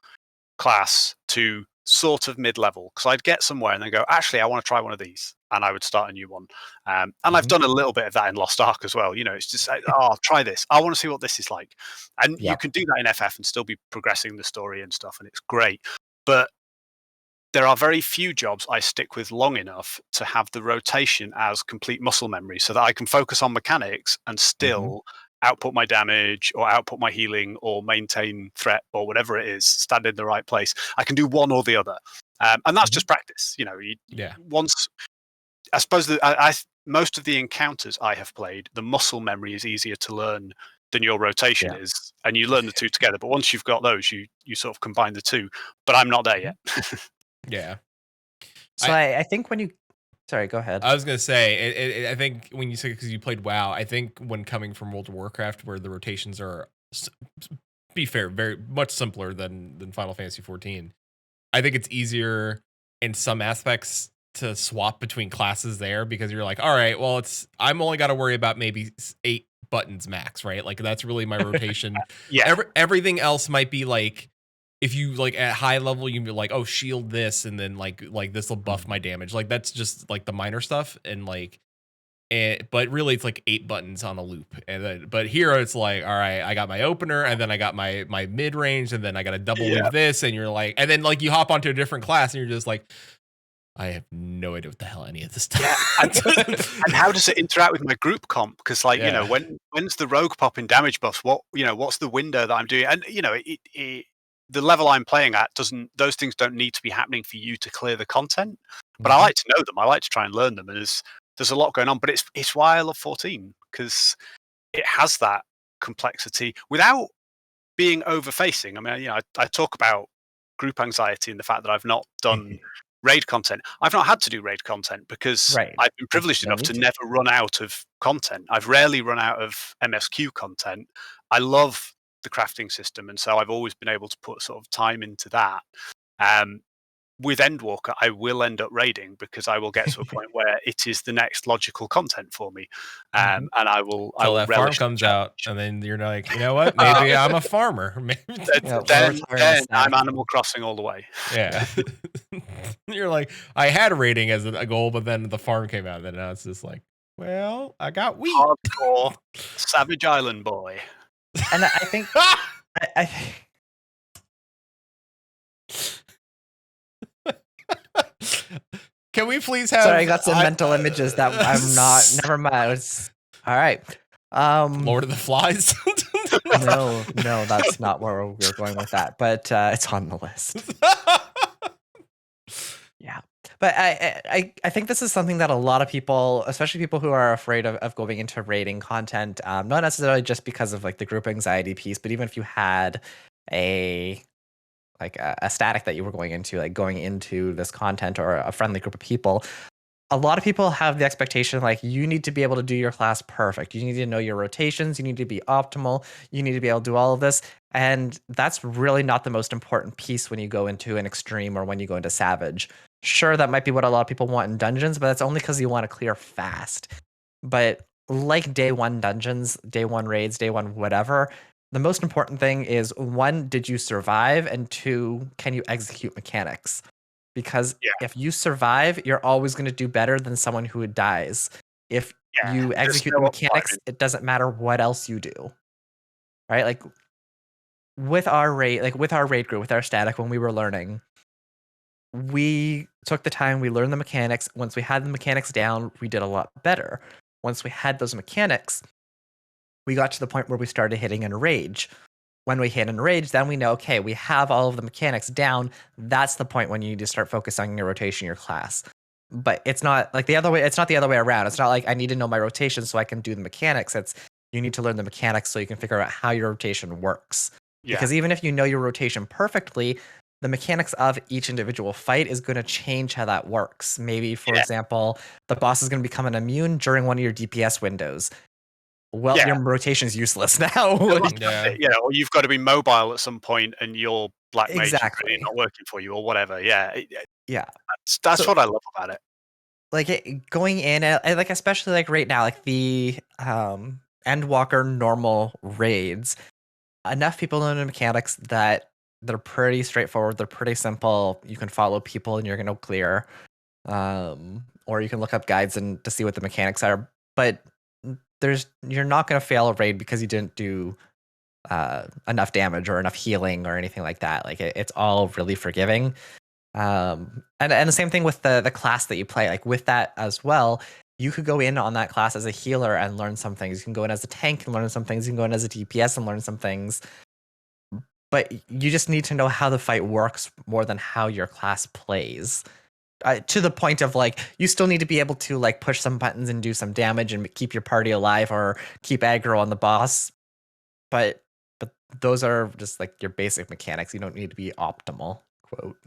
class to sort of mid-level, because I'd get somewhere and then go, actually, I want to try one of these, and I would start a new one. And I've done a little bit of that in Lost Ark as well. You know, it's just, oh, I'll try this. I want to see what this is like. And you can do that in FF and still be progressing the story and stuff, and it's great. But there are very few jobs I stick with long enough to have the rotation as complete muscle memory so that I can focus on mechanics and still output my damage or output my healing or maintain threat or whatever it is, stand in the right place. I can do one or the other. And that's just practice. You know, once, I suppose that most of the encounters I have played, the muscle memory is easier to learn than your rotation is, and you learn the two together. But once you've got those, you sort of combine the two. But I'm not there yet. Yeah. So I think when you... Sorry, go ahead. I was going to say, I think when you say, because you played WoW, I think when coming from World of Warcraft, where the rotations are, be fair, very much simpler than Final Fantasy 14, I think it's easier in some aspects to swap between classes there, because you're like, all right, well, I'm only got to worry about maybe 8 buttons max, right? Like that's really my rotation. Everything else might be like, if you like at high level, you can be like, oh, shield this, and then like this will buff my damage. Like that's just like the minor stuff. And like but really it's like 8 buttons on a loop. And then, but here it's like, all right, I got my opener, and then I got my mid range, and then I got to double loop this, and you're like, and then like you hop onto a different class, and you're just like, I have no idea what the hell any of this stuff. Yeah, and how does it interact with my group comp? Because like you know, when's the rogue popping damage buffs? What's the window that I'm doing? And you know, the level I'm playing at those things don't need to be happening for you to clear the content. But I like to know them. I like to try and learn them. And there's a lot going on. But it's why I love 14, because it has that complexity without being overfacing. I mean, you know, I talk about group anxiety and the fact that I've not done raid content. I've not had to do raid content because I've been privileged enough to never run out of content. I've rarely run out of MSQ content. I love the crafting system, and so I've always been able to put sort of time into that. With Endwalker, I will end up raiding because I will get to a point where it is the next logical content for me, and I will. Till that farm relish the comes out, and then you're like, you know what? Maybe I'm a farmer. then I'm Animal Crossing all the way. Yeah. You're like, I had raiding as a goal, but then the farm came out, and now it's just like, well, I got wheat. Hardcore Savage Island boy. And I think I Can we please have? Sorry, I got some mental images that I'm not. Never mind. It's, all right. Lord of the Flies. No, that's not where we're going with that. But it's on the list. Yeah, but I think this is something that a lot of people, especially people who are afraid of going into raiding content, not necessarily just because of like the group anxiety piece, but even if you had a static that you were going into this content or a friendly group of people, a lot of people have the expectation like you need to be able to do your class perfect. You need to know your rotations. You need to be optimal. You need to be able to do all of this. And that's really not the most important piece when you go into an extreme or when you go into Savage. Sure, that might be what a lot of people want in dungeons, but that's only because you want to clear fast. But like day one dungeons, day one raids, day one whatever, the most important thing is, one, did you survive? And two, can you execute mechanics? Because if you survive, you're always going to do better than someone who dies. If you execute the mechanics, it doesn't matter what else you do. Right? Like with our raid group, with our static, when we were learning, we took the time, we learned the mechanics. Once we had the mechanics down, we did a lot better. Once we had those mechanics, we got to the point where we started hitting in rage. When we hit in rage, then we know, okay, we have all of the mechanics down. That's the point when you need to start focusing on your rotation, your class. But it's not like the other way. It's not the other way around. It's not like I need to know my rotation so I can do the mechanics. It's you need to learn the mechanics so you can figure out how your rotation works. Yeah. Because even if you know your rotation perfectly, the mechanics of each individual fight is going to change how that works. Maybe, for example, the boss is going to become an immune during one of your DPS windows. Well, your rotation is useless now. You know, or you've got to be mobile at some point, and your black mage is really not working for you, or whatever. Yeah. That's what I love about it. Like going in, like especially like right now, like the Endwalker normal raids. Enough people know the mechanics that they're pretty straightforward. They're pretty simple. You can follow people, and you're gonna clear. Or you can look up guides and to see what the mechanics are, but you're not going to fail a raid because you didn't do enough damage or enough healing or anything like that. Like it's all really forgiving. And the same thing with the class that you play. Like with that as well, you could go in on that class as a healer and learn some things. You can go in as a tank and learn some things. You can go in as a DPS and learn some things. But you just need to know how the fight works more than how your class plays. To the point of like you still need to be able to like push some buttons and do some damage and keep your party alive or keep aggro on the boss, but those are just like your basic mechanics. You don't need to be optimal, quote.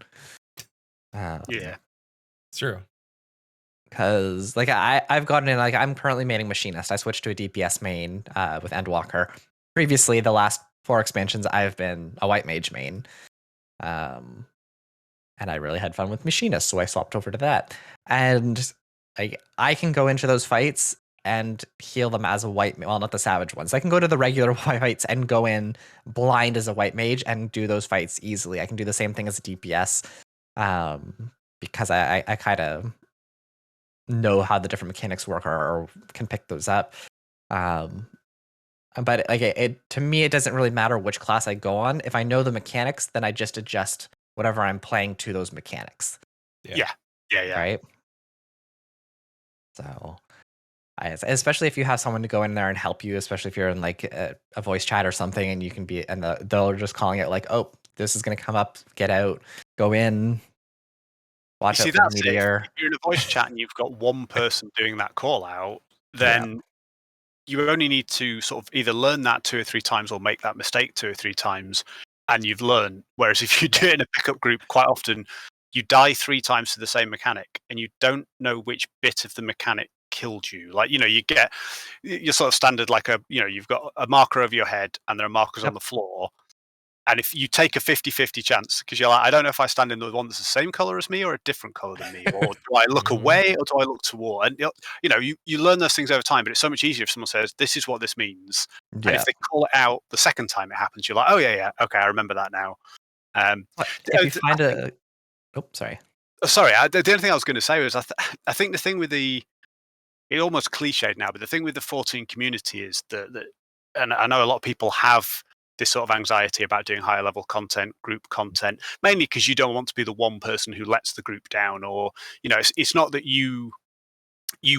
Yeah, it's true. Because like I've gotten in, like I'm currently maining Machinist. I switched to a DPS main with Endwalker. Previously, the last 4 expansions, I've been a white mage main. And I really had fun with Machinist, so I swapped over to that. And I can go into those fights and heal them as a white, well, not the savage ones. I can go to the regular fights and go in blind as a white mage and do those fights easily. I can do the same thing as a DPS because I kind of know how the different mechanics work or can pick those up. But like to me, it doesn't really matter which class I go on. If I know the mechanics, then I just adjust whatever I'm playing to those mechanics. Yeah. Right. So, especially if you have someone to go in there and help you, especially if you're in like a voice chat or something, and you can be, and they're just calling it like, oh, this is going to come up, get out, go in, watch out for the meteor. If you're in a voice chat and you've got one person doing that call out, then you only need to sort of either learn that 2 or 3 times or make that mistake 2 or 3 times, and you've learned. Whereas if you do it in a pickup group, quite often you die 3 times to the same mechanic, and you don't know which bit of the mechanic killed you. Like, you get your sort of standard, like you've got a marker over your head, and there are markers on the floor. And if you take a 50-50 chance, because you're like, I don't know if I stand in the one that's the same color as me or a different color than me, or do I look away or do I look toward? And you learn those things over time, but it's so much easier if someone says, this is what this means. And if they call it out the second time it happens, you're like, oh yeah, okay, I remember that now. If you find sorry. The only thing I was going to say was I think the thing with it's almost cliched now, but the thing with the 14 community is that, and I know a lot of people have this sort of anxiety about doing higher level content, group content, mainly because you don't want to be the one person who lets the group down, or it's not that you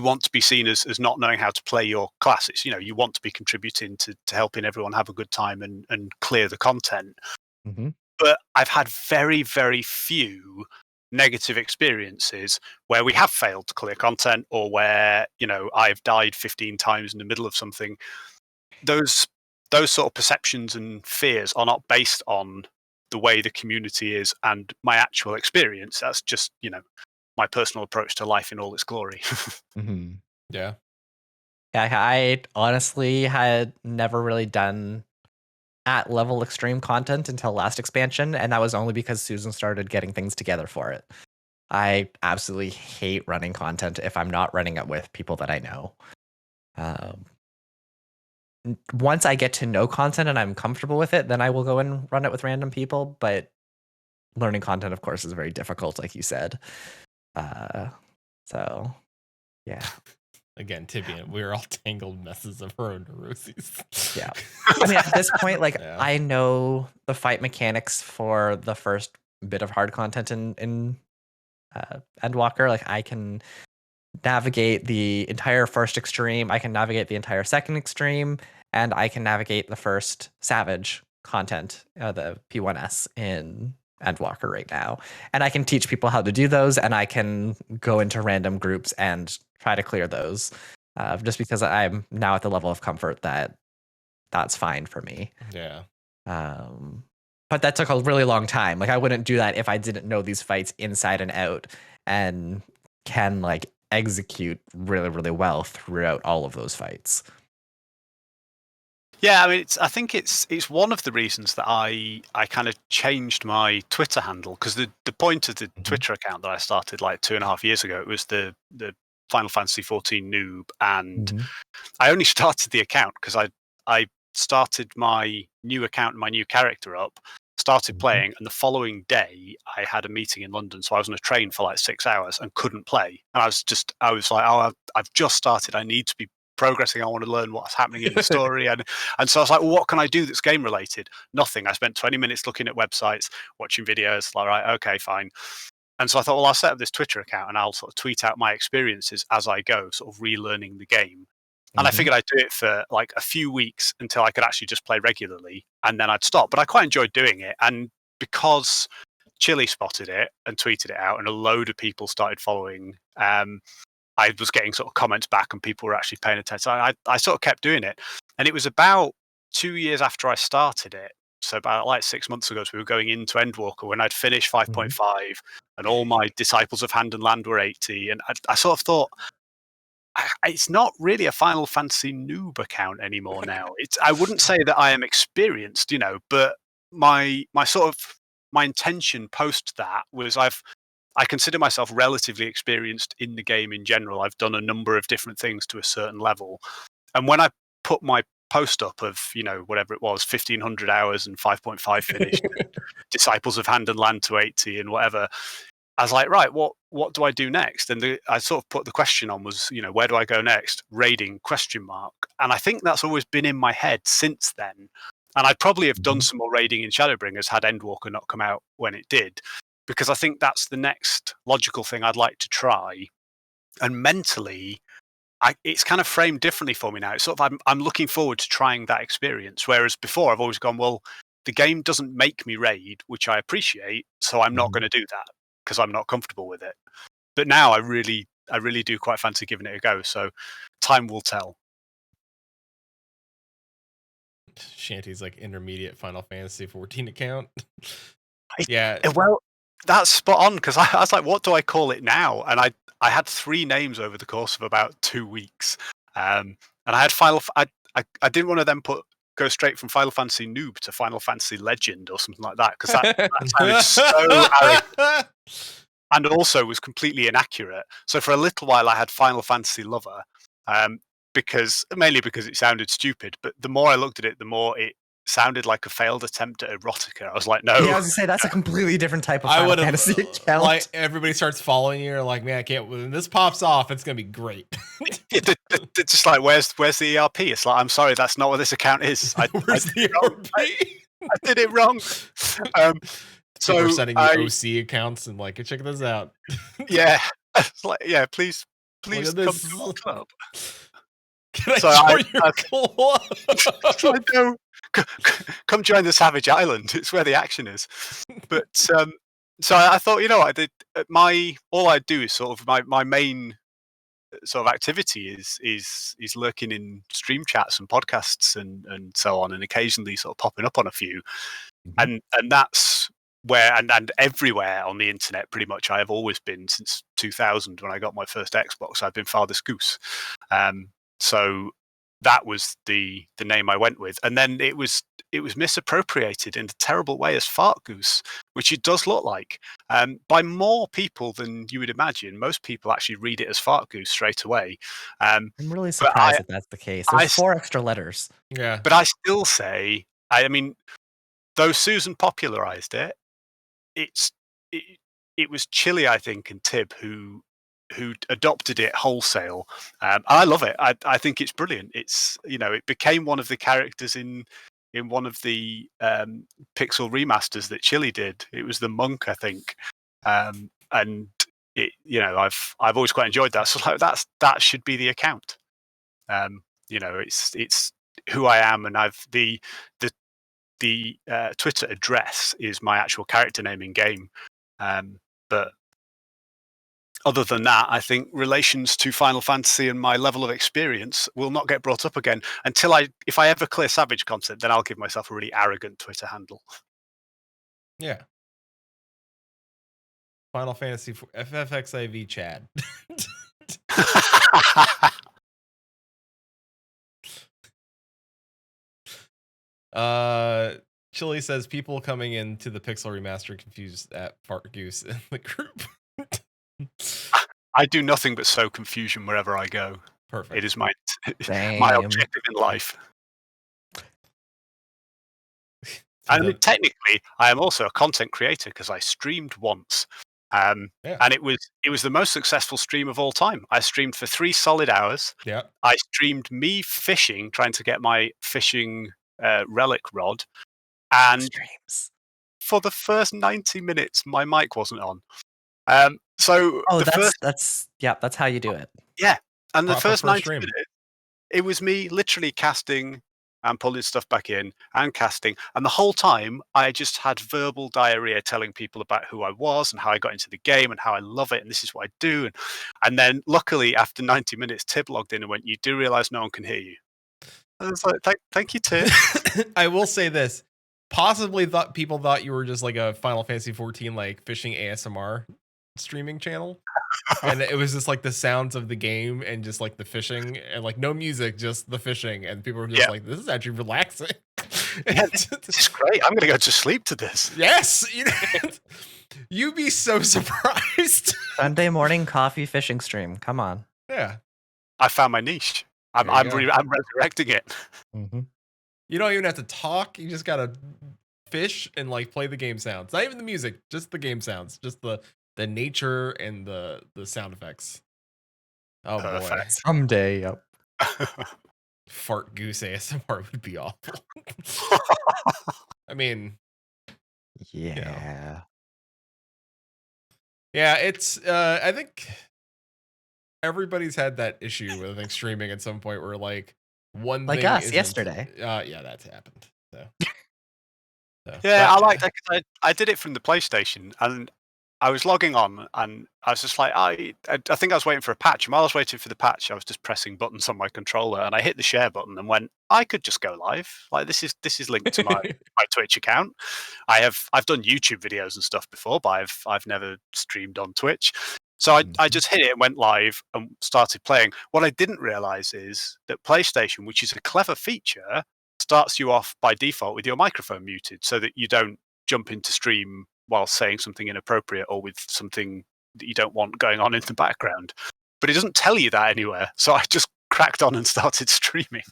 want to be seen as not knowing how to play your class. It's you want to be contributing to helping everyone have a good time and clear the content. But I've had very, very few negative experiences where we have failed to clear content, or where I've died 15 times in the middle of something. Those sort of perceptions and fears are not based on the way the community is and my actual experience. That's just my personal approach to life in all its glory. Yeah, I honestly had never really done at level extreme content until last expansion, and that was only because Susan started getting things together for it. I absolutely hate running content if I'm not running it with people that I know. Once I get to know content and I'm comfortable with it, then I will go and run it with random people. But learning content, of course, is very difficult, like you said. So, yeah. Again, Tibian, we're all tangled messes of our own neuroses. Yeah. I mean, at this point, like, I know the fight mechanics for the first bit of hard content in Endwalker. Like, I can navigate the entire first extreme, I can navigate the entire second extreme, and I can navigate the first Savage content, the P1S in Endwalker right now. And I can teach people how to do those, and I can go into random groups and try to clear those, just because I'm now at the level of comfort that that's fine for me. Yeah. But that took a really long time. Like, I wouldn't do that if I didn't know these fights inside and out and can like execute really, really well throughout all of those fights. Yeah, I mean, I think it's one of the reasons that I kind of changed my Twitter handle, because the point of the Twitter account that I started like 2.5 years ago, it was the Final Fantasy 14 noob, and I only started the account because I started my new account and my new character up, started playing, and the following day I had a meeting in London, so I was on a train for like 6 hours and couldn't play. And I was like, oh, I've just started. I need to be progressing. I want to learn what's happening in the story. And so I was like, well, what can I do that's game related? Nothing. I spent 20 minutes looking at websites, watching videos. Like, right, okay, fine. And so I thought, well, I'll set up this Twitter account and I'll sort of tweet out my experiences as I go, sort of relearning the game. And I figured I'd do it for like a few weeks until I could actually just play regularly, and then I'd stop. But I quite enjoyed doing it. And because Chili spotted it and tweeted it out, and a load of people started following, I was getting sort of comments back, and people were actually paying attention. So I sort of kept doing it. And it was about 2 years after I started it, so about like 6 months ago, so we were going into Endwalker, when I'd finished 5.5 and all my Disciples of Hand and Land were 80. And I sort of thought, it's not really a Final Fantasy noob account anymore now. I wouldn't say that I am experienced, but my intention post that was I consider myself relatively experienced in the game in general. I've done a number of different things to a certain level. And when I put my post up of, whatever it was, 1,500 hours and 5.5 finished, Disciples of Hand and Land to 80 and whatever, I was like, right, what do I do next? And I sort of put the question on was, where do I go next? Raiding ? And I think that's always been in my head since then. And I'd probably have done some more raiding in Shadowbringers had Endwalker not come out when it did, because I think that's the next logical thing I'd like to try. And mentally, it's kind of framed differently for me now. It's sort of I'm looking forward to trying that experience. Whereas before, I've always gone, well, the game doesn't make me raid, which I appreciate, so I'm not going to do that because I'm not comfortable with it. But now I really do quite fancy giving it a go. So time will tell. Shanty's like intermediate Final Fantasy 14 account. Yeah. Well, that's spot on, because I was like, what do I call it now? And I had 3 names over the course of about 2 weeks. And I had I didn't want to then go straight from Final Fantasy Noob to Final Fantasy Legend or something like that, because that sounded so arrogant. And also was completely inaccurate. So for a little while, I had Final Fantasy Lover, mainly because it sounded stupid. But the more I looked at it, the more it sounded like a failed attempt at erotica. I was like, no. Yeah, I was gonna say that's a completely different type of Final Fantasy account. Like everybody starts following you, like, man, I can't. When this pops off, it's gonna be great. They're just like, where's the ERP? It's like, I'm sorry, that's not what this account is. Where's the ERP? I did it wrong. So we're sending you OC accounts and like, check this out. Yeah, it's like, yeah, please come to my club. Can I join your club? So I know. Come join the Savage Island. It's where the action is. But so I thought, I did all I do is sort of my main sort of activity is lurking in stream chats and podcasts and so on, and occasionally sort of popping up on a few, and that's where and everywhere on the internet pretty much I have always been since 2000 when I got my first Xbox. I've been FarthestGoose. So that was the name I went with, and then it was misappropriated in a terrible way as FarthestGoose, which it does look like, by more people than you would imagine. Most people actually read it as FarthestGoose straight away. I'm really surprised that that's the case. There's 4 extra letters. Yeah, but I still say, I mean, though Susan popularized it, it was Chili, I think, and Tib who adopted it wholesale. I love it. I think it's brilliant. It's it became one of the characters in one of the Pixel remasters that Chili did. It was the monk, I think, and it I've always quite enjoyed that. So like that should be the account. It's who I am, and I've the Twitter address is my actual character name in game. But other than that, I think relations to Final Fantasy and my level of experience will not get brought up again until if I ever clear Savage content, then I'll give myself a really arrogant Twitter handle. Yeah. Final Fantasy FFXIV Chad. Chili says people coming into the Pixel remaster confused at FartGoose in the group. I do nothing but sow confusion wherever I go. Perfect. It is my objective in life. I mean, technically, I am also a content creator because I streamed once, and it was the most successful stream of all time. I streamed for 3 solid hours. Yeah, I streamed me fishing, trying to get my fishing relic rod, and for the first 90 minutes, my mic wasn't on. So that's how you do it. Yeah, and the first 90 minutes, it was me literally casting and pulling stuff back in and casting, and the whole time I just had verbal diarrhea telling people about who I was and how I got into the game and how I love it and this is what I do, and then luckily after 90 minutes, Tib logged in and went, "You do realize no one can hear you?" I was like, "Thank you, Tib." I will say this: possibly people thought you were just like a Final Fantasy 14 like fishing ASMR streaming channel, and it was just like the sounds of the game and just like the fishing and like no music, just the fishing, and people were just like, "This is actually relaxing." This is great. I'm gonna go to sleep to this. Yes, you'd be so surprised. Sunday morning coffee fishing stream. Come on. Yeah, I found my niche. I'm resurrecting it. Mm-hmm. You don't even have to talk. You just gotta fish and like play the game sounds. Not even the music, just the game sounds. Just the the nature and the sound effects. Oh boy, Perfect. Someday, yep. fart goose ASMR would be awful. I mean, Yeah. yeah, it's I think everybody's had that issue with, I think, streaming at some point where like one Like thing us isn't yesterday. yeah, that's happened. So Yeah, I but like that because I did it from the PlayStation, and I was logging on, and I was just like, I think I was waiting for a patch. And while I was waiting for the patch, I was just pressing buttons on my controller, and I hit the share button and went, I could just go live. Like this is linked to my Twitch account. I've done YouTube videos and stuff before, but I've never streamed on Twitch. So I just hit it and went live and started playing. What I didn't realize is that PlayStation, which is a clever feature, starts you off by default with your microphone muted so that you don't jump into stream while saying something inappropriate or with something that you don't want going on in the background. But it doesn't tell you that anywhere. So I just cracked on and started streaming.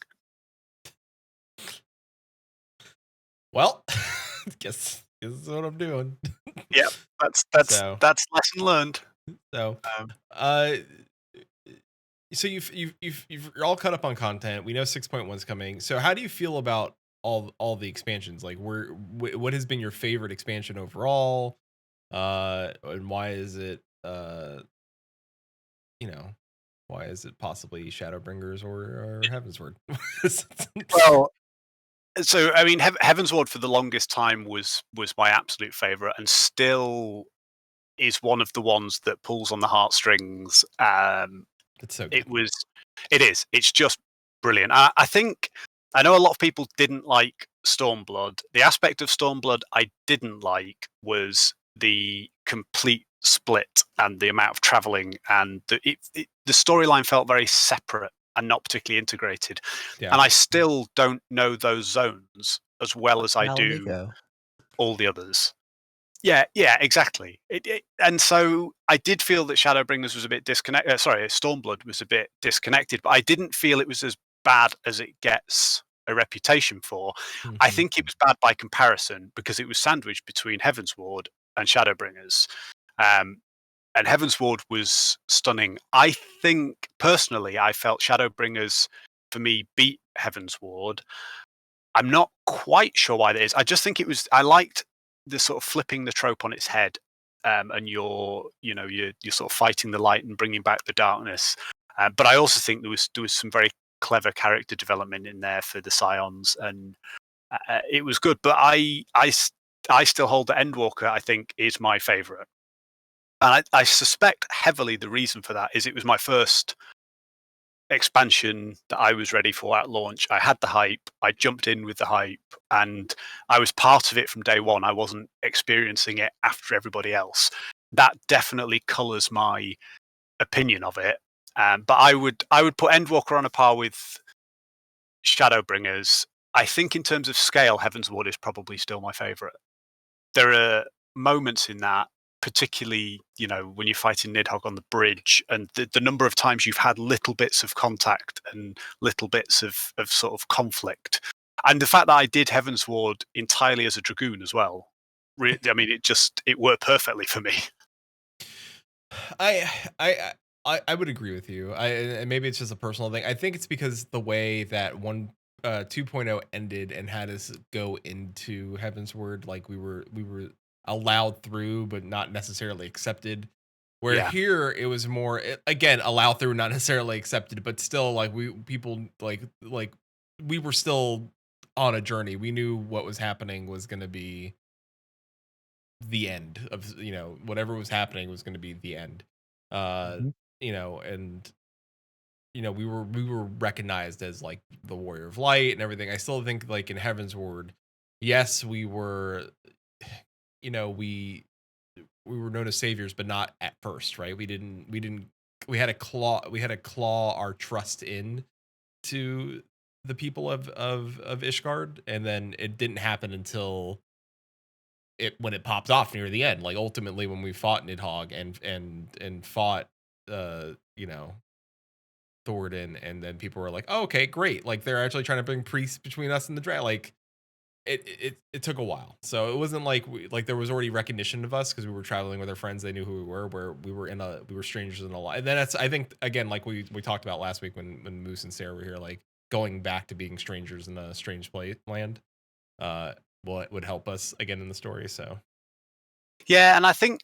well, guess this is what I'm doing. Yeah, that's So lesson learned. so Um, uh so you're all caught up on content. We know 6.1 is coming. So how do you feel about all the expansions? Like what has been your favorite expansion overall? And why is it you know, why is it possibly Shadowbringers or Heavensward? well, so I mean, Heavensward for the longest time was my absolute favorite, and still is one of the ones that pulls on the heartstrings. It's so good. It is. It's just brilliant. I think I know a lot of people didn't like Stormblood. The aspect of Stormblood I didn't like was the complete split and the amount of traveling, and the storyline felt very separate and not particularly integrated. Yeah. And I still don't know those zones as well as I do Alamigo. all the others. Yeah, exactly. And so I did feel that Shadowbringers was a bit disconnected. Sorry, Stormblood was a bit disconnected, but I didn't feel it was as bad as it gets a reputation for. I Mhm. think it was bad by comparison because it was sandwiched between Heavensward and Shadowbringers. And Heavensward was stunning. I think personally, I felt Shadowbringers for me beat Heavensward. I'm not quite sure why that is. I just think it was. I liked the sort of flipping the trope on its head, and you're sort of fighting the light and bringing back the darkness. But I also think there was some very clever character development in there for the Scions, and it was good. But I still hold that Endwalker, I think, is my favourite, and I suspect heavily the reason for that is it was my first expansion that I was ready for at launch. I had the hype, I jumped in with the hype, and I was part of it from day one. I wasn't experiencing it after everybody else. That definitely colours my opinion of it. But I would put Endwalker on a par with Shadowbringers. I think in terms of scale, Heavensward is probably still my favourite. There are moments in that, particularly, when you're fighting Nidhogg on the bridge, and the number of times you've had little bits of contact and little bits of sort of conflict. And the fact that I did Heavensward entirely as a Dragoon as well. I mean, it worked perfectly for me. I I I would agree with you. And maybe it's just a personal thing. I think it's because the way that 2.0 ended and had us go into Heavensward, like we were allowed through but not necessarily accepted. Where Yeah. here it was more again allowed through, not necessarily accepted, but still like people like we were still on a journey. We knew what was happening was going to be the end of whatever was happening was going to be the end. Mhm. And we were recognized as like the warrior of light and everything. I still think like in Heavensward, yes, we were we were known as saviors, but not at first, right? We had a claw our trust in to the people of Ishgard, and then it didn't happen until when it popped off near the end. Like ultimately when we fought Nidhogg and fought you know Thoradin, and then people were like, oh, okay, great, like they're actually trying to bring priests between us and the dragon. Like it took a while. So it wasn't like there was already recognition of us because we were traveling with our friends. They knew who we were. Where we were strangers in a lot. And then that's, I think, again, like we talked about last week when Moose and Sarah were here, like going back to being strangers in a strange land, would help us again in the story. So Yeah, and I think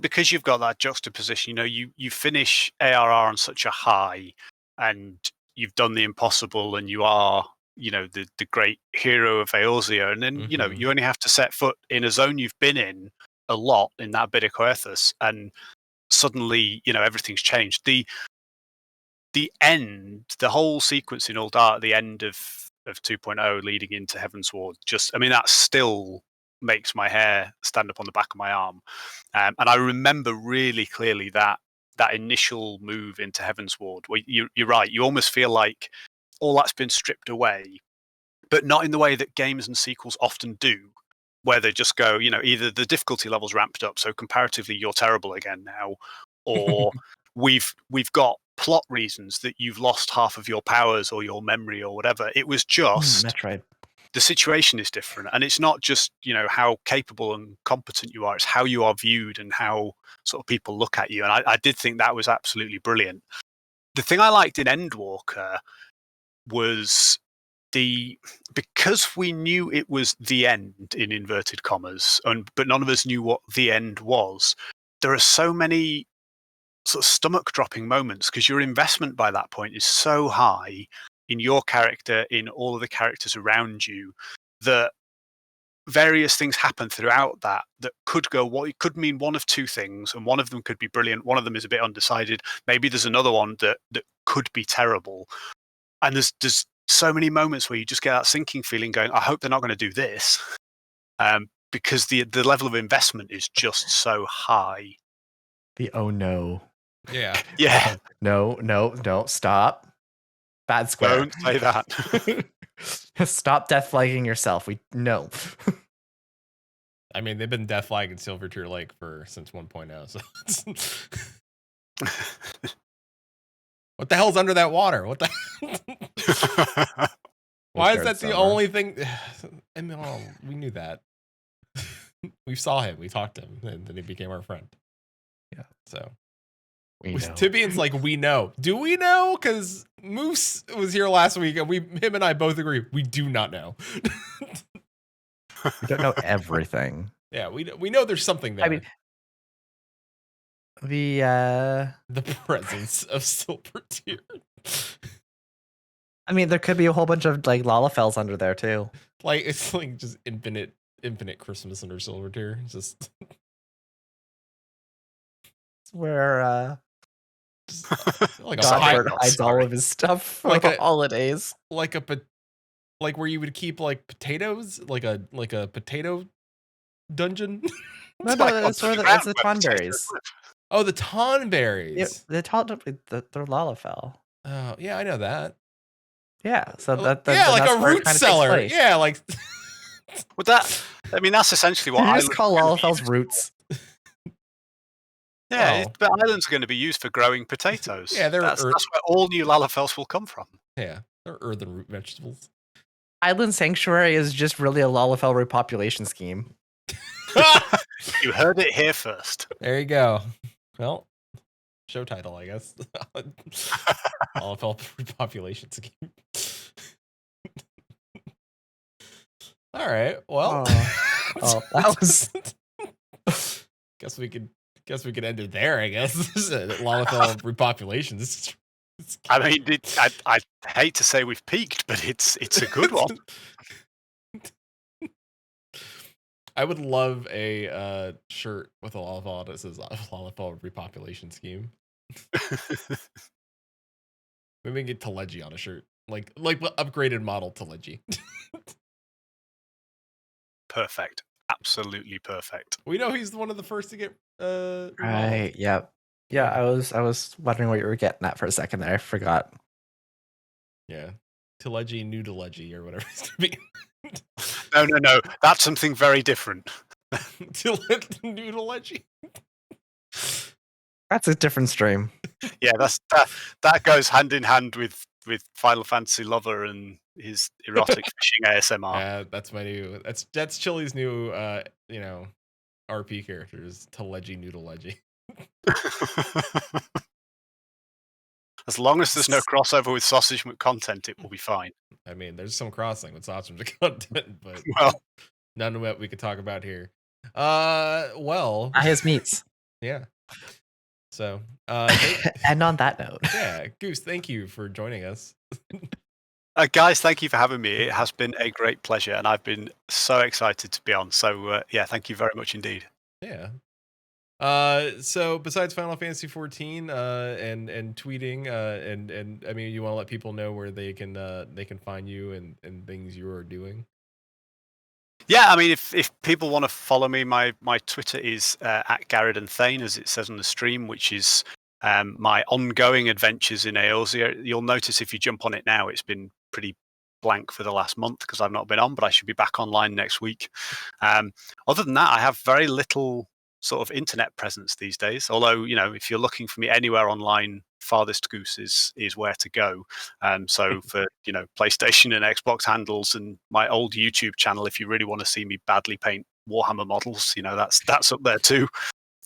because you've got that juxtaposition, you finish ARR on such a high, and you've done the impossible, and you are, the great hero of Eorzea, and then you only have to set foot in a zone you've been in a lot in that bit of Coerthas, and suddenly everything's changed. The end, the whole sequence in Uldar at the end of 2.0 leading into Heavensward, that still makes my hair stand up on the back of my arm. And I remember really clearly that initial move into Heavensward, where you're right, you almost feel like all that's been stripped away, but not in the way that games and sequels often do, where they just go, either the difficulty level's ramped up, so comparatively you're terrible again now, or we've got plot reasons that you've lost half of your powers or your memory or whatever. It was just Metroid. The situation is different, and it's not just how capable and competent you are, it's how you are viewed and how sort of people look at you. And I did think that was absolutely brilliant. The thing I liked in Endwalker was because we knew it was the end in inverted commas, but none of us knew what the end was. There are so many sort of stomach dropping moments because your investment by that point is so high in your character, in all of the characters around you, that various things happen throughout that could go, it could mean one of two things, and one of them could be brilliant, one of them is a bit undecided, maybe there's another one that could be terrible. And there's so many moments where you just get that sinking feeling going, I hope they're not going to do this, because the level of investment is just so high. The oh no. yeah. No, don't stop. Bad square. Don't say that. Stop death flagging yourself. No. I mean, they've been death flagging Silvertear Lake since 1.0. So what the hell's under that water? What the? Why is that the only thing? I mean, we knew that. We saw him. We talked to him, and then he became our friend. Yeah. So we know. Tibian's like, we know. Do we know? Because Moose was here last week, and him and I both agree we do not know. We don't know everything. Yeah, we know there's something there. I mean, the presence of Silvertear. I mean, there could be a whole bunch of like Lalafels under there too. Like it's like just infinite Christmas under Silvertear. Just where like Godbird hides all of his stuff for the holidays. Like where you would keep like potatoes, like a potato dungeon. No, it's the Tonberries. Oh, the Tonberries. They're Lalafell. Oh, yeah, I know that. Yeah, so like a root cellar. Yeah, like. Well, that's essentially what I just call Lalafell's roots. Yeah, but islands are going to be used for growing potatoes. Yeah, that's where all new Lalafels will come from. Yeah, they're earthen root vegetables. Island Sanctuary is just really a Lalafell repopulation scheme. You heard it here first. There you go. Well, show title, I guess. Lalafell repopulation scheme. All right. Well, that was. Guess we could end it there. I guess Lalafell repopulation. I mean, I hate to say we've peaked, but it's a good one. I would love a shirt with a Lalafell that says Lalafell repopulation scheme. Maybe we can get Teleji on a shirt, like upgraded model Teleji. Perfect, absolutely perfect. We know he's one of the first to get right. Yeah. I was wondering what you were getting at for a second there. I forgot. Yeah, Teleji, new Teleji, or whatever it's gonna be. No, that's something very different. New Teleji. That's a different stream. Yeah, that goes hand in hand with Final Fantasy Lover and his erotic fishing ASMR. That's my new. That's Chili's new. RP characters. Telegy Noodlegy. As long as there's no crossover with Sausage content, it will be fine. I mean, there's some crossing with Sausage content, but Well, none of it we could talk about here. Well, his meats. Yeah. So, and on that note, yeah, Goose, thank you for joining us. Guys, thank you for having me. It has been a great pleasure, and I've been so excited to be on. So, yeah, thank you very much indeed. Yeah. So besides Final Fantasy 14, and tweeting, and I mean, you want to let people know where they can find you and things you are doing. Yeah, I mean, if people want to follow me, my Twitter is at Garrett and Thane, as it says on the stream, which is my ongoing adventures in Eorzea. You'll notice if you jump on it now, it's been pretty blank for the last month because I've not been on, but I should be back online next week. Other than that, I have very little sort of internet presence these days. Although, if you're looking for me anywhere online, FarthestGoose is where to go. So for PlayStation and Xbox handles and my old YouTube channel, if you really want to see me badly paint Warhammer models, that's up there too.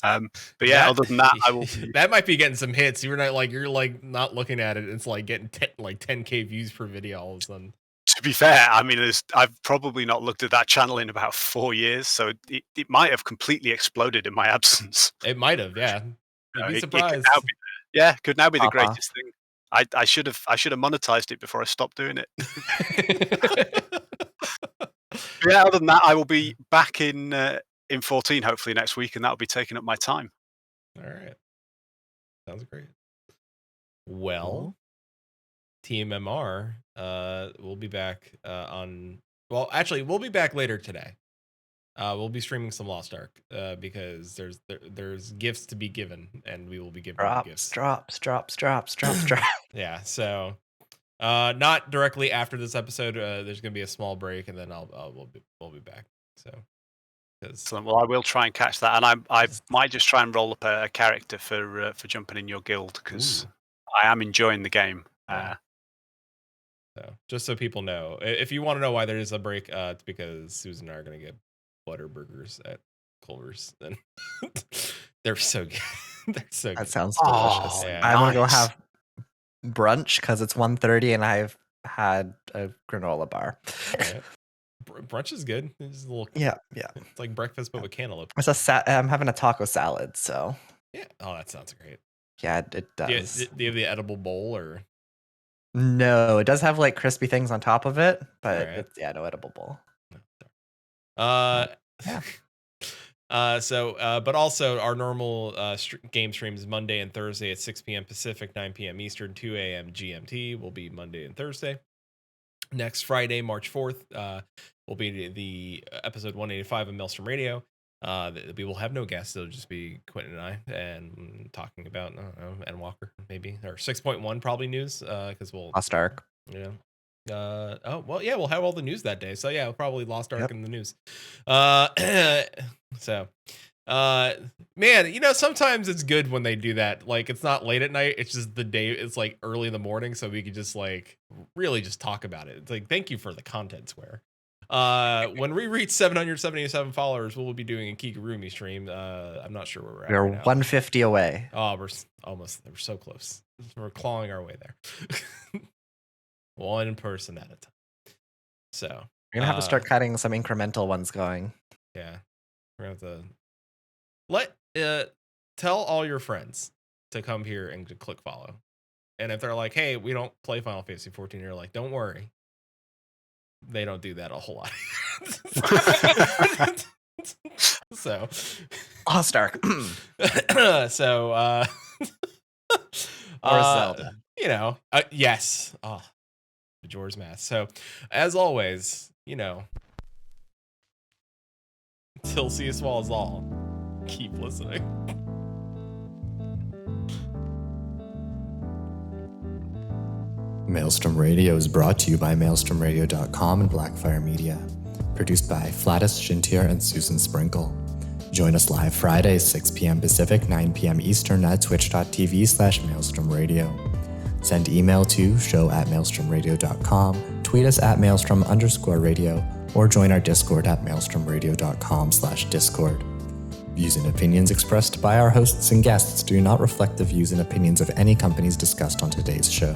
But yeah, other than that, I will. That might be getting some hits. You're not looking at it. It's like getting 10K views per video all of a sudden. To be fair, I mean, I've probably not looked at that channel in about 4 years, so it might have completely exploded in my absence. It might have, yeah. You'd be surprised. Could now be the greatest thing. I should have monetized it before I stopped doing it. Yeah, other than that, I will be back in 14 hopefully next week, and that'll be taking up my time. All right, sounds great. Well, TMMR, we'll be back we'll be back later today. We'll be streaming some Lost Ark because there's gifts to be given, and we will be giving gifts. Drops. Yeah, so not directly after this episode. There's gonna be a small break, and then we'll be back. So, well, I will try and catch that, and I might just try and roll up a character for jumping in your guild because I am enjoying the game. Yeah. So just so people know, if you want to know why there is a break, it's because Susan and I are gonna get butter burgers at Culver's, and they're so good. They're so good. That sounds delicious. Yeah. I want to go have brunch because it's 1:30 and I've had a granola bar. Right. Brunch is good. It's a little yeah. It's like breakfast but with cantaloupe. I'm having a taco salad, so yeah. Oh, that sounds great. Yeah, it does. Do you have the edible bowl or? No, it does have like crispy things on top of it, but Right. it's no edible bowl. Yeah. But also our normal game streams Monday and Thursday at 6 p.m. Pacific, 9 p.m. Eastern, 2 a.m. GMT will be Monday and Thursday. Next Friday, March 4th, will be the episode 185 of Maelstrom Radio. We will have no guests. It'll just be Quentin and I and talking about, I don't know, Endwalker maybe, or 6.1 probably news because we'll Lost Ark. Yeah. We'll have all the news that day. So yeah, probably Lost Ark in the news. Man, sometimes it's good when they do that. Like, it's not late at night. It's just the day. It's like early in the morning, so we could just like really just talk about it. It's like, thank you for the content, Square. When we reach 777 followers, we'll be doing a Kigurumi stream. I'm not sure where we're at. We're right now. 150 away. Oh, we're so close. We're clawing our way there. One person at a time. So you're gonna have to start cutting some incremental ones going. Yeah, we're gonna have to tell all your friends to come here and to click follow. And if they're like, "Hey, we don't play Final Fantasy 14," you're like, "Don't worry." They don't do that a whole lot. So, Lost Ark. So, or Zelda. Yes. Oh, Majora's Mask. So, as always, till see us swallows all. Keep listening. Maelstrom Radio is brought to you by maelstromradio.com and Blackfire Media. Produced by Flatus, Shintier, and Susan Sprinkle. Join us live Fridays, 6 p.m. Pacific, 9 p.m. Eastern at twitch.tv/maelstromradio. Send email to show@maelstromradio.com, tweet us at Maelstrom_radio or join our Discord at maelstromradio.com/discord. Views and opinions expressed by our hosts and guests do not reflect the views and opinions of any companies discussed on today's show.